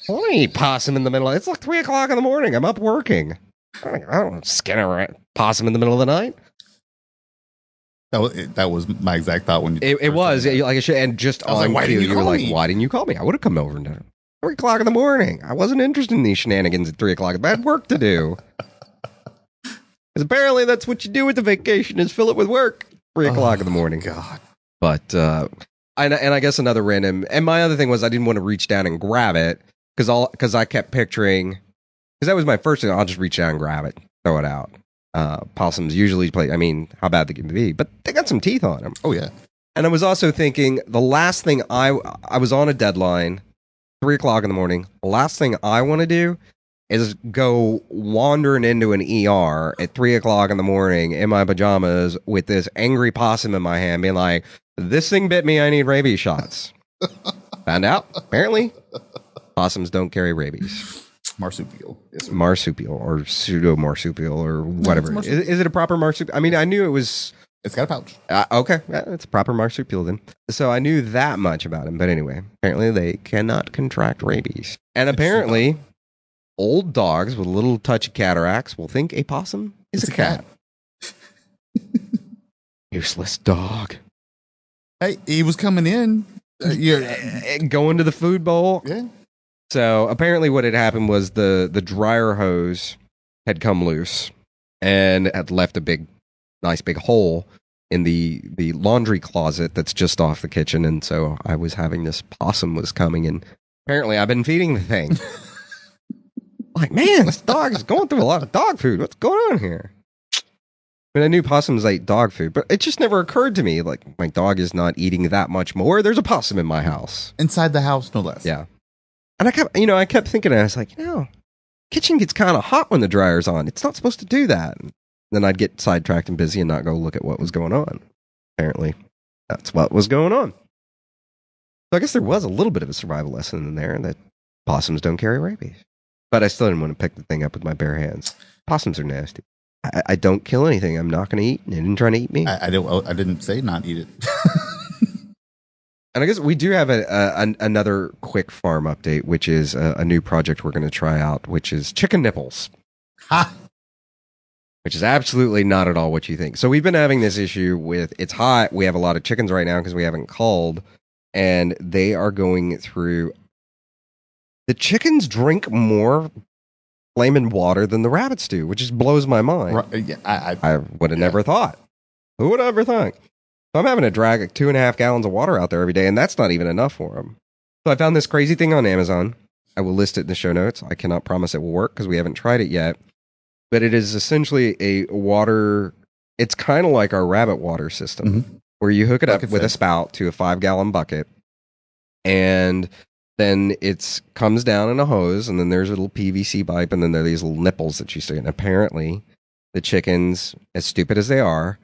A: I don't eat possum in the middle. It's like 3 o'clock in the morning. I'm up working. I don't skin a possum in the middle of the night.
B: That was my exact thought when you.
A: It was like I should, and just on
B: like,
A: cue, you were like, "Why didn't you call me? I would have come over and 3 o'clock in the morning. I wasn't interested in these shenanigans at 3 o'clock. I had work to do." Because apparently that's what you do with the vacation is fill it with work. 3 o'clock in the morning.
B: God.
A: But and I guess another random. And my other thing was I didn't want to reach down and grab it because I kept picturing. Because that was my first thing. I'll just reach down and grab it, throw it out. Possums usually play. I mean, how bad they can be, but they got some teeth on them.
B: Oh yeah.
A: And I was also thinking the last thing I was on a deadline, 3 o'clock in the morning. The last thing I want to do is go wandering into an ER at 3 o'clock in the morning in my pajamas with this angry possum in my hand, being like, "This thing bit me. I need rabies shots." Found out apparently possums don't carry rabies.
B: Marsupial. Yes,
A: marsupial or pseudo marsupial or whatever. No, is it a proper marsupial? I mean, I knew it was
B: It's got a pouch.
A: Okay, it's a proper marsupial then. So I knew that much about him. But anyway, apparently they cannot contract rabies. And apparently, old dogs with a little touch of cataracts will think a possum is a cat. Useless dog.
B: Hey, he was coming in.
A: Going to the food bowl.
B: Yeah.
A: So apparently what had happened was the dryer hose had come loose and had left a nice big hole in the laundry closet that's just off the kitchen. And so I was having this possum was coming, and apparently I've been feeding the thing. Like, man, this dog is going through a lot of dog food. What's going on here? I mean, I knew possums ate dog food, but it just never occurred to me, like, my dog is not eating that much more. There's a possum in my house.
B: Inside the house, no less.
A: Yeah. And I kept thinking, I was like, kitchen gets kind of hot when the dryer's on. It's not supposed to do that. And then I'd get sidetracked and busy and not go look at what was going on. Apparently, that's what was going on. So I guess there was a little bit of a survival lesson in there that possums don't carry rabies. But I still didn't want to pick the thing up with my bare hands. Possums are nasty. I don't kill anything. I'm not going to eat. And they didn't try to eat me.
B: I didn't say not eat it.
A: And I guess we do have another quick farm update, which is a new project we're going to try out, which is chicken nipples.
B: Ha!
A: Which is absolutely not at all what you think. So we've been having this issue with, it's hot. We have a lot of chickens right now because we haven't culled. And they are going through, the chickens drink more flaming water than the rabbits do, which just blows my mind.
B: Right, yeah,
A: I would have never thought. Who would have ever thought? So I'm having to drag 2.5 gallons of water out there every day, and that's not even enough for them. So I found this crazy thing on Amazon. I will list it in the show notes. I cannot promise it will work because we haven't tried it yet. But it is essentially a water, it's kind of like our rabbit water system, where you hook it up with a spout to a 5-gallon bucket, and then it comes down in a hose, and then there's a little PVC pipe, and then there are these little nipples that you see. And apparently, the chickens, as stupid as they are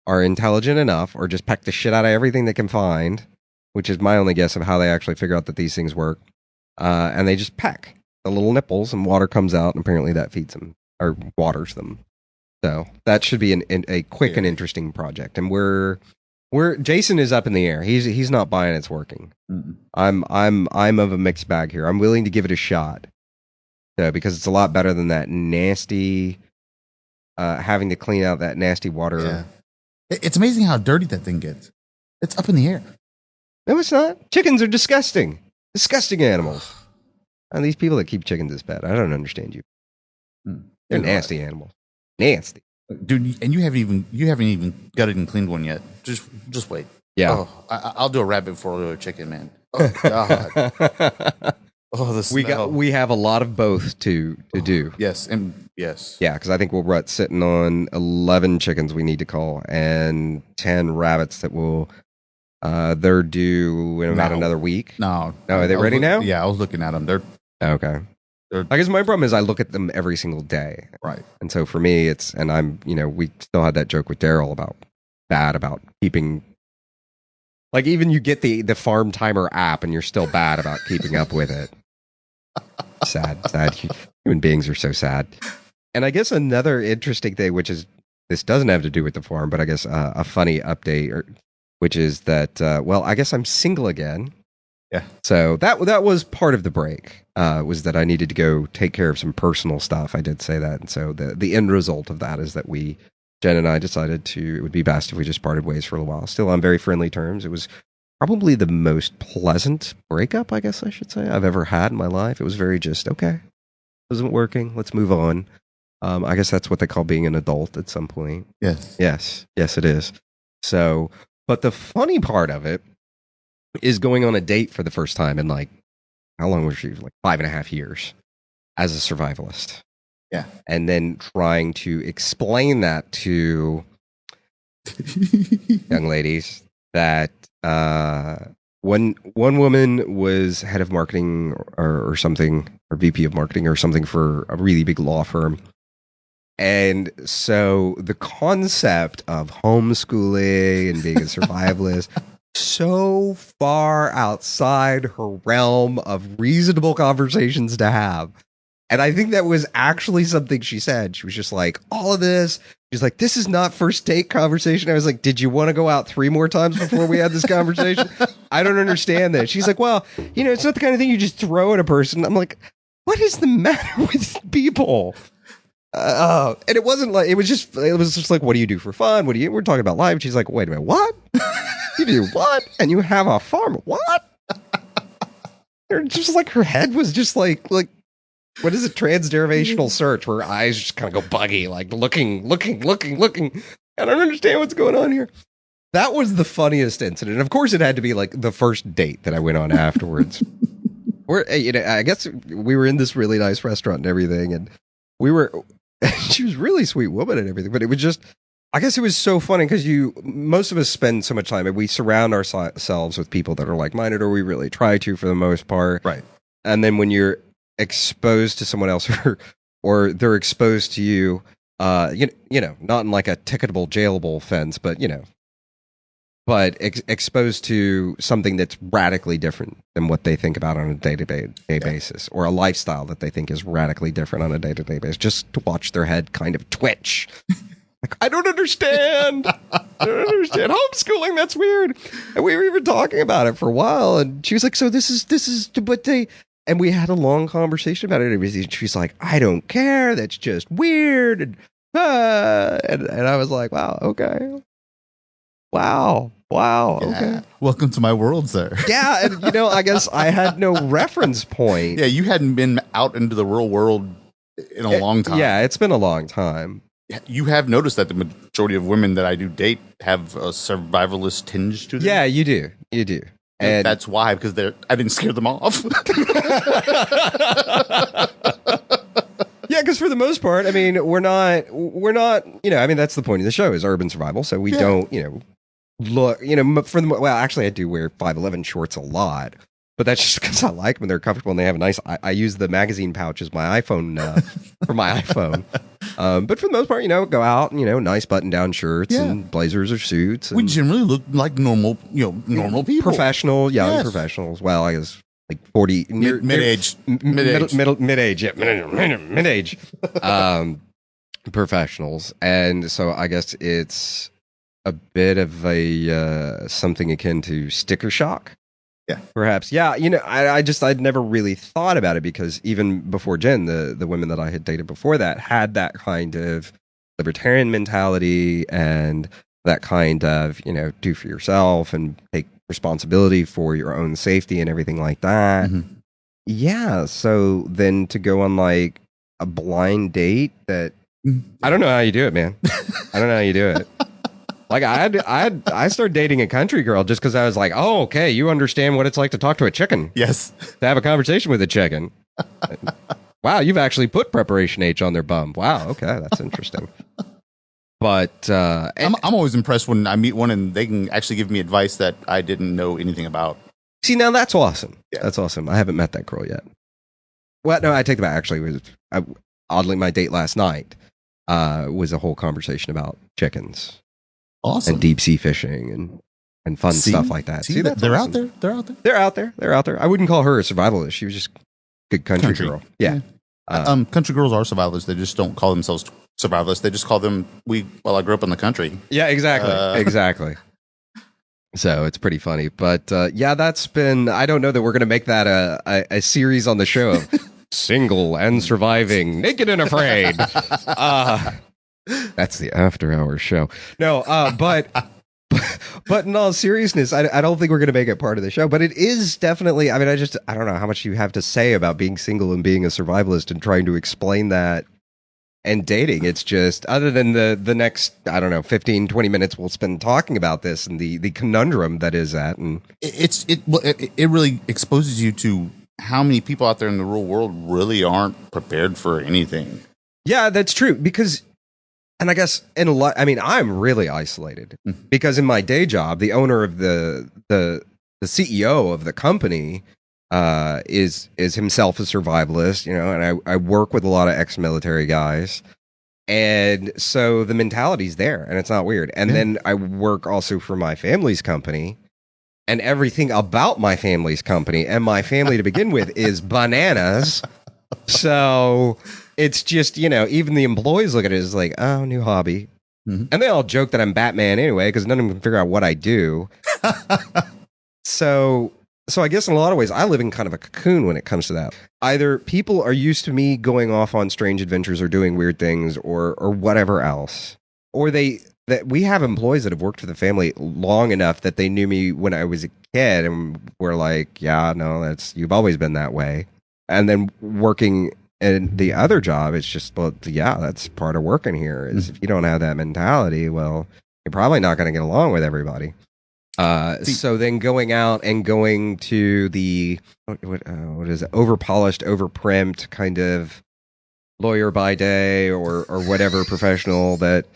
A: intelligent enough, or just peck the shit out of everything they can find, which is my only guess of how they actually figure out that these things work. And they just peck the little nipples, and water comes out, and apparently that feeds them, or waters them. So that should be a quick and interesting project. And Jason is up in the air. He's not buying it's working.
B: Mm-mm.
A: I'm of a mixed bag here. I'm willing to give it a shot, because it's a lot better than that nasty having to clean out that nasty water.
B: Yeah. It's amazing how dirty that thing gets. It's up in the air.
A: No, it's not. Chickens are disgusting. Disgusting animals. And these people that keep chickens is bad. I don't understand you. They're nasty animals. Nasty.
B: Dude, and you haven't even gutted and cleaned one yet. Just wait.
A: Yeah.
B: Oh, I'll do a rabbit before I'll do a chicken, man. Oh God. Oh, the smell.
A: We have a lot of both to do.
B: Yes, and yes.
A: Yeah, because I think we're sitting on 11 chickens we need to call, and 10 rabbits that will they're due in about another week.
B: No,
A: are they ready now?
B: Yeah, I was looking at them. They're
A: okay. I guess my problem is I look at them every single day.
B: Right.
A: And so for me, we still had that joke with Daryl about keeping, like, even you get the Farm Timer app and you're still bad about keeping up with it. Sad. Human beings are so sad. And I guess another interesting thing, which is, this doesn't have to do with the farm, but I guess a funny update, which is that, I guess I'm single again.
B: Yeah.
A: So that was part of the break, was that I needed to go take care of some personal stuff. I did say that. And so the end result of that is that Jen and I decided it would be best if we just parted ways for a little while. Still on very friendly terms. It was probably the most pleasant breakup, I guess I should say, I've ever had in my life. It was very just, okay, isn't working. Let's move on. I guess that's what they call being an adult at some point.
B: Yes.
A: Yes, it is. So, but the funny part of it is going on a date for the first time in, like, how long was she? Like 5.5 years as a survivalist.
B: Yeah.
A: And then trying to explain that to young ladies that one woman was head of marketing or something, or VP of marketing or something for a really big law firm. And so the concept of homeschooling and being a survivalist so far outside her realm of reasonable conversations to have. And I think that was actually something she said. She was just like, all of this, She's like, this is not first date conversation. I was like, did you want to go out 3 more times before we had this conversation? I don't understand that. She's like, well, it's not the kind of thing you just throw at a person. I'm like, what is the matter with people? And it wasn't like, it was just like, what do you do for fun? We're talking about life. She's like, wait a minute, what? You do what? And you have a farm? What? Just like her head was just like, what is it? Transderivational search, where her eyes just kind of go buggy, like looking. I don't understand what's going on here. That was the funniest incident. Of course, it had to be like the first date that I went on afterwards. I guess we were in this really nice restaurant and everything, and she was a really sweet woman and everything, but it was just, I guess it was so funny because most of us spend so much time and we surround ourselves with people that are like-minded, or we really try to for the most part.
B: Right. And
A: then when you're exposed to someone else or they're exposed to you, not in like a ticketable, jailable offense, but exposed to something that's radically different than what they think about on a day-to-day basis, or a lifestyle that they think is radically different on a day-to-day basis, just to watch their head kind of twitch. Like, I don't understand. Homeschooling, that's weird. And we were even talking about it for a while, and she was like, so this is what they... And we had a long conversation about it. And she's like, I don't care. That's just weird. And I was like, wow, okay. Wow.
B: Yeah.
A: Okay.
B: Welcome to my world, sir.
A: Yeah. And, I guess I had no reference point.
B: Yeah, you hadn't been out into the real world in a long time.
A: Yeah, it's been a long time.
B: You have noticed that the majority of women that I do date have a survivalist tinge to them.
A: Yeah, you do. And
B: that's why, because I didn't scare them off.
A: Yeah, because for the most part, I mean, we're not, that's the point of the show, is urban survival. So we don't, look, actually I do wear 5'11" shorts a lot, but that's just because I like them and they're comfortable and they have a nice, I use the magazine pouch as my iPhone, for my iPhone. But for the most part, go out, nice button-down shirts and blazers or suits. And
B: we generally look like normal people.
A: Professional, young professionals. Well, I guess like 40,
B: mid-age.
A: Mid-age professionals. And so I guess it's a bit of a something akin to sticker shock.
B: Yeah,
A: perhaps. Yeah, I'd never really thought about it, because even before Jen, the women that I had dated before that had that kind of libertarian mentality and that kind of, do for yourself and take responsibility for your own safety and everything like that. Mm-hmm. Yeah, so then to go on like a blind date that I don't know how you do it, man. I don't know how you do it. Like I started dating a country girl just because I was like, oh, okay, you understand what it's like to talk to a chicken.
B: Yes.
A: To have a conversation with a chicken. Wow, you've actually put preparation H on their bum. Wow, okay, that's interesting. But
B: I'm always impressed when I meet one and they can actually give me advice that I didn't know anything about.
A: See, now that's awesome. Yeah. That's awesome. I haven't met that girl yet. Well, no, I take it back. Actually, oddly, my date last night was a whole conversation about chickens.
B: Awesome.
A: And deep sea fishing and fun stuff like that.
B: See that? They're awesome.
A: They're out there. I wouldn't call her a survivalist. She was just a good country girl. Yeah.
B: Country girls are survivalists. They just don't call themselves survivalists. They just call them, I grew up in the country.
A: Yeah, exactly. Exactly. So it's pretty funny. But that's been, I don't know that we're going to make that a series on the show of single and surviving, naked and afraid. That's the after hours show. No, but in all seriousness, I don't think we're going to make it part of the show. But it is definitely, I don't know how much you have to say about being single and being a survivalist and trying to explain that and dating. It's just, other than the next, 15, 20 minutes we'll spend talking about this and the conundrum that is that. And
B: it really exposes you to how many people out there in the real world really aren't prepared for anything.
A: Yeah, that's true. Because, and I guess I'm really isolated because in my day job, the owner of the CEO of the company is himself a survivalist, and I work with a lot of ex-military guys, and so the mentality's there, and it's not weird. And then I work also for my family's company, and everything about my family's company and my family to begin with is bananas. So it's just, even the employees look at it as like, oh, new hobby. And they all joke that I'm Batman anyway, because none of them can figure out what I do. So I guess in a lot of ways, I live in kind of a cocoon when it comes to that. Either people are used to me going off on strange adventures or doing weird things or whatever else, or that we have employees that have worked for the family long enough that they knew me when I was a kid and were like, yeah, no, you've always been that way. And then working in the other job, it's just, well, yeah, that's part of working here is if you don't have that mentality, well, you're probably not going to get along with everybody. So then going out and going to the, what is it? Overpolished, overprimped kind of lawyer by day or whatever professional that,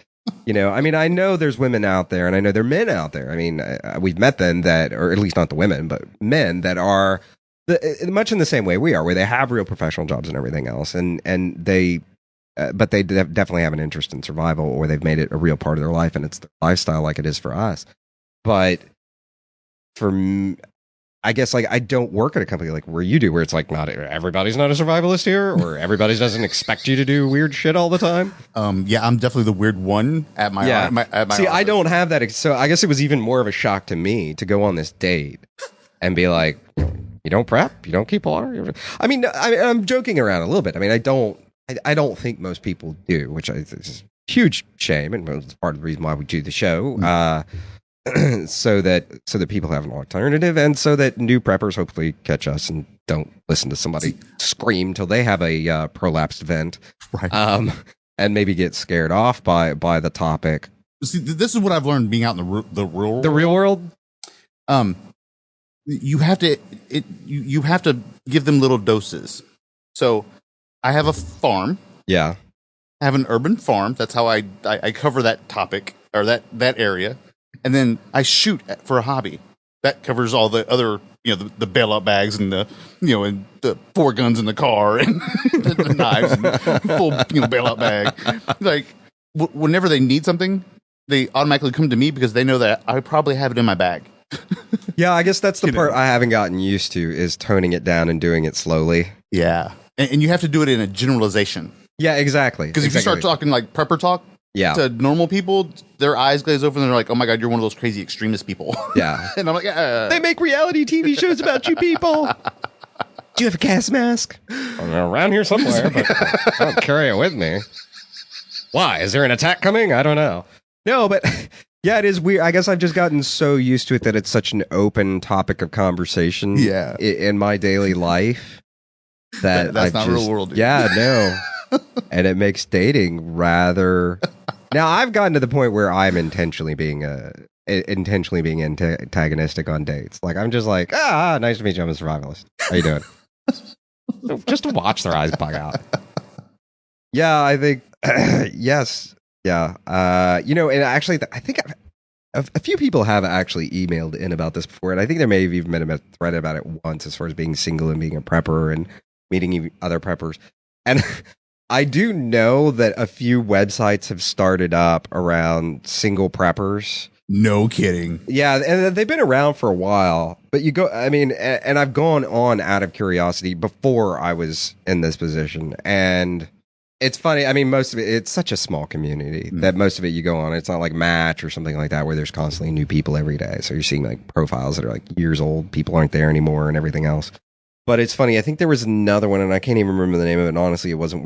A: I mean, I know there's women out there and I know there are men out there. I mean, we've met them or at least not the women, but men that are much in the same way we are, where they have real professional jobs and everything else. And they, but they definitely have an interest in survival, or they've made it a real part of their life and it's their lifestyle like it is for us. But I guess I don't work at a company like where you do, where it's like not everybody's not a survivalist here, or everybody doesn't expect you to do weird shit all the time.
B: Yeah, I'm definitely the weird one at my
A: See,
B: office.
A: I don't have that. So I guess it was even more of a shock to me to go on this date and be like, you don't prep, you don't keep water. I mean, I'm joking around a little bit. I mean, I don't think most people do, which is a huge shame, and it's part of the reason why we do the show. So that people have an alternative, and so that new preppers hopefully catch us and don't listen to somebody scream till they have a prolapsed vent,
B: right?
A: And maybe get scared off by the topic.
B: See, this is what I've learned being out in the real world. You have to give them little doses. So I have a farm.
A: Yeah,
B: I have an urban farm. That's how I cover that topic or that area. And then I shoot for a hobby. That covers all the other, the bailout bags and the 4 guns in the car and the knives and full, bailout bag. Like, whenever they need something, they automatically come to me because they know that I probably have it in my bag.
A: Yeah, I guess that's the part I haven't gotten used to is toning it down and doing it slowly.
B: Yeah. And you have to do it in a generalization.
A: Yeah, exactly.
B: Because if you start talking like prepper talk, to normal people, their eyes glaze over and they're like, oh my God, you're one of those crazy extremist people.
A: Yeah.
B: And I'm like,
A: they make reality TV shows about you people. Do you have a gas mask? Around here somewhere, but I don't carry it with me. Why? Is there an attack coming? I don't know. No, but yeah, it is weird. I guess I've just gotten so used to it that it's such an open topic of conversation in my daily life. That's
B: not real world. Dude.
A: Yeah, no. And it makes dating rather. Now I've gotten to the point where I'm intentionally being antagonistic on dates. Like I'm just like, nice to meet you. I'm a survivalist. How you doing? Just to watch their eyes bug out. Yeah, I think yes. Yeah. And actually, I think a few people have actually emailed in about this before, and I think there may have even been a thread about it once, as far as being single and being a prepper and meeting other preppers. And I do know that a few websites have started up around single preppers.
B: No kidding.
A: Yeah, and they've been around for a while. But you go, I mean, and I've gone on out of curiosity before I was in this position. And it's funny. I mean, most of it's such a small community that most of it you go on. It's not like Match or something like that where there's constantly new people every day. So you're seeing like profiles that are like years old. People aren't there anymore and everything else. But it's funny. I think there was another one, and I can't even remember the name of it. And honestly, it wasn't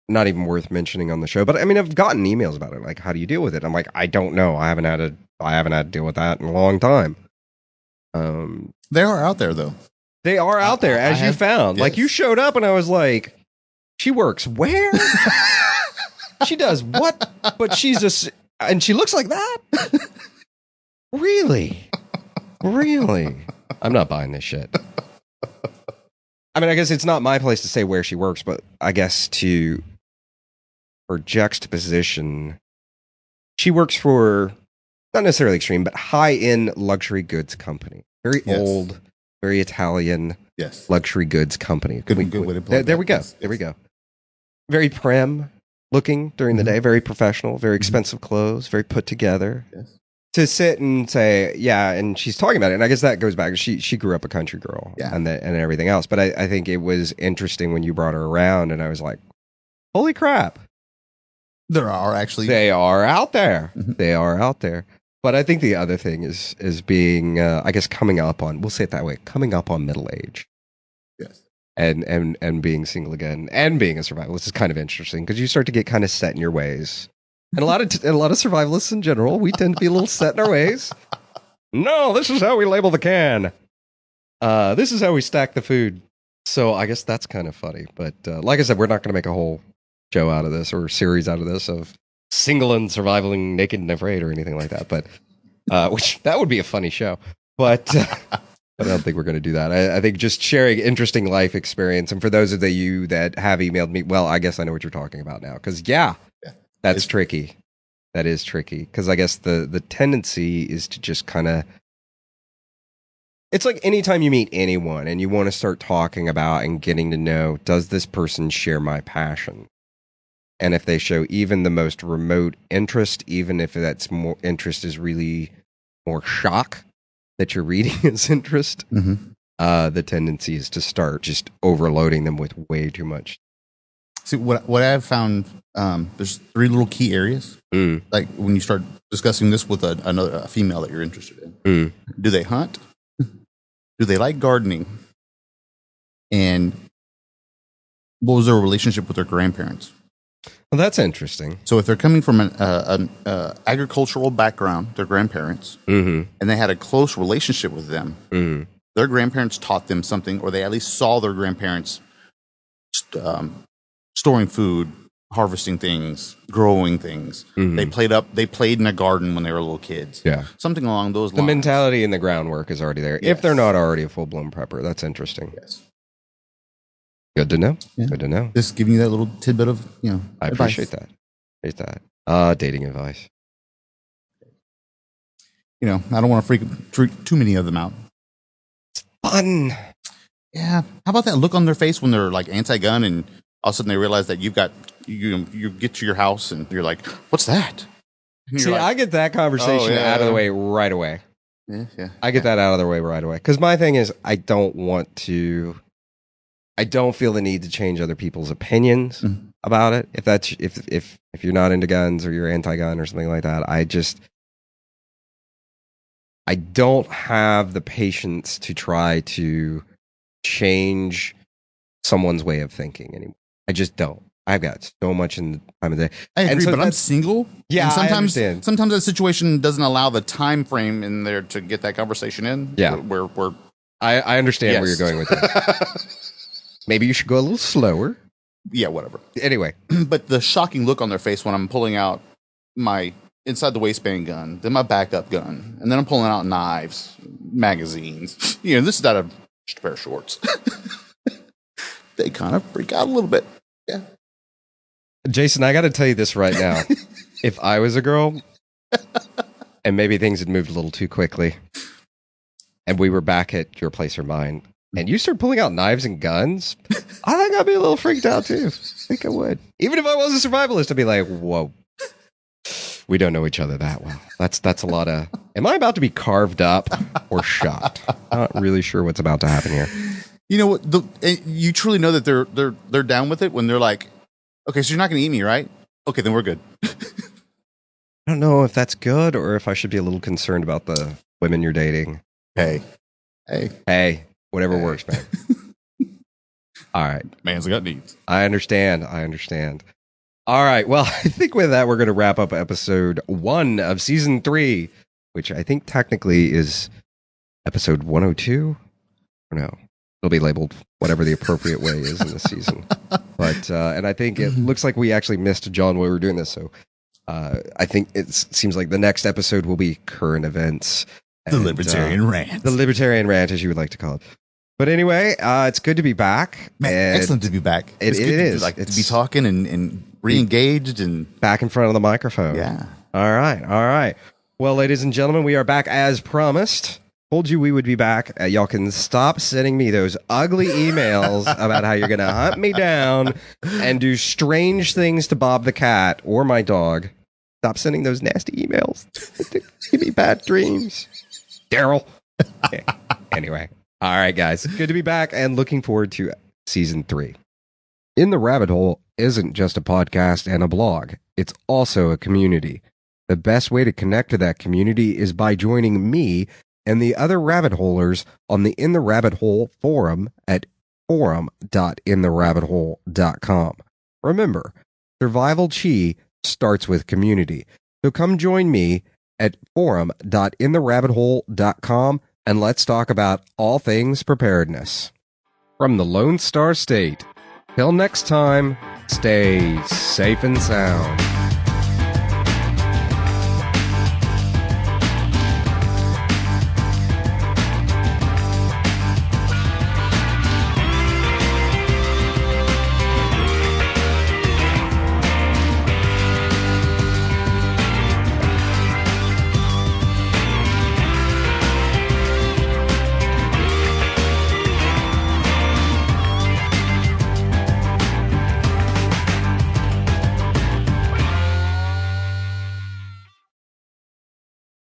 A: not even worth mentioning on the show. But I mean, I've gotten emails about it. Like, how do you deal with it? I'm like, I don't know. I haven't had to deal with that in a long time.
B: They are out there, though.
A: They are out there, as you found. Yes. Like, you showed up, and I was like, she works where? She does what? But and she looks like that? Really? Really? I'm not buying this shit. I mean, I guess it's not my place to say where she works, but I guess for juxtaposition, she works for, not necessarily extreme, but high-end luxury goods company. Very old, very Italian luxury goods company.
B: Good way to put it.
A: There we go. Yes. There we go. Very prim looking during the day, very professional, very expensive clothes, very put together. Yes. To sit and say, and she's talking about it, and I guess that goes back. She grew up a country girl, and everything else. But I think it was interesting when you brought her around, and I was like, "Holy crap!"
B: There are actually.
A: They are out there. They are out there. But I think the other thing is being, I guess, coming up on, we'll say it that way, coming up on middle age.
B: Yes.
A: And being single again and being a survivalist is kind of interesting because you start to get kind of set in your ways. And a lot of survivalists in general, we tend to be a little set in our ways. No, this is how we label the can. This is how we stack the food. So I guess that's kind of funny. But like I said, we're not going to make a whole show out of this or series out of this of single and surviving naked and afraid or anything like that. But which that would be a funny show. But I don't think we're going to do that. I think just sharing interesting life experience. And for those of you that have emailed me, well, I guess I know what you're talking about now. Because that's tricky. That is tricky. Because I guess the tendency is to just kind of, it's like anytime you meet anyone and you want to start talking about and getting to know, does this person share my passion? And if they show even the most remote interest, even if that's more interest is really more shock that you're reading as interest, the tendency is to start just overloading them with way too much.
B: See, what I've found, there's 3 little key areas. Like when you start discussing this with a female that you're interested in. Do they hunt? Do they like gardening? And what was their relationship with their grandparents?
A: Well, that's interesting.
B: So if they're coming from an agricultural background, their grandparents, and they had a close relationship with them, their grandparents taught them something, or they at least saw their grandparents storing food, harvesting things, growing things. They played in a garden when they were little kids. Yeah. Something along those lines.
A: The mentality and the groundwork is already there. Yes. If they're not already a full-blown prepper. That's interesting.
B: Yes.
A: Good to know. Yeah. Good to know.
B: Just giving you that little tidbit of,
A: I appreciate that. Appreciate that. Dating advice.
B: I don't want to freak too many of them out.
A: It's fun.
B: Yeah. How about that look on their face when they're like anti-gun and all of a sudden they realize that you get to your house and you're like, what's that?
A: See, like, I get that conversation out of the way right away.
B: Yeah.
A: I get that out of the way right away. Because my thing is, I don't feel the need to change other people's opinions about it. If you're not into guns or you're anti-gun or something like that, I don't have the patience to try to change someone's way of thinking anymore. I just don't. I've got so much in the time of the day.
B: I agree, but I'm single.
A: Yeah,
B: and
A: I understand.
B: Sometimes that situation doesn't allow the time frame in there to get that conversation in.
A: Yeah. I understand where you're going with this. Maybe you should go a little slower.
B: Yeah, whatever.
A: Anyway.
B: But the shocking look on their face when I'm pulling out my inside the waistband gun, then my backup gun, and then I'm pulling out knives, magazines. This is not just a pair of shorts. They kind of freak out a little bit. Yeah.
A: Jason, I got to tell you this right now. If I was a girl and maybe things had moved a little too quickly and we were back at your place or mine and you start pulling out knives and guns, I think I'd be a little freaked out too. I think I would. Even if I was a survivalist, I'd be like, whoa, we don't know each other that well. That's a lot of, am I about to be carved up or shot? Not really sure what's about to happen here.
B: You know what? You truly know that they're down with it when they're like, okay, so you're not going to eat me, right? Okay, then we're good.
A: I don't know if that's good or if I should be a little concerned about the women you're dating.
B: Hey,
A: whatever works, man. All right.
B: Man's got needs.
A: I understand. All right. Well, I think with that, we're going to wrap up episode 1 of season 3, which I think technically is episode 102. Or no. It'll be labeled whatever the appropriate way is in this season. But, and I think it looks like we actually missed John while we were doing this. So I think it seems like the next episode will be current events.
B: The Libertarian Rant.
A: The Libertarian Rant, as you would like to call it. But anyway, it's good to be back.
B: Man, excellent to be back.
A: It is.
B: To be talking and re-engaged and
A: back in front of the microphone.
B: Yeah.
A: All right. Well, ladies and gentlemen, we are back as promised. Told you we would be back. Y'all can stop sending me those ugly emails about how you're going to hunt me down and do strange things to Bob the cat or my dog. Stop sending those nasty emails. Give me bad dreams. Daryl. Okay. Anyway. All right, guys. Good to be back and looking forward to season 3. In the rabbit hole isn't just a podcast and a blog. It's also a community. The best way to connect to that community is by joining me and the other rabbit holers on the In the Rabbit Hole forum at forum.intherabbithole.com. Remember, survival chi starts with community. So come join me at forum.intherabbithole.com and let's talk about all things preparedness. From the Lone Star State, till next time, stay safe and sound.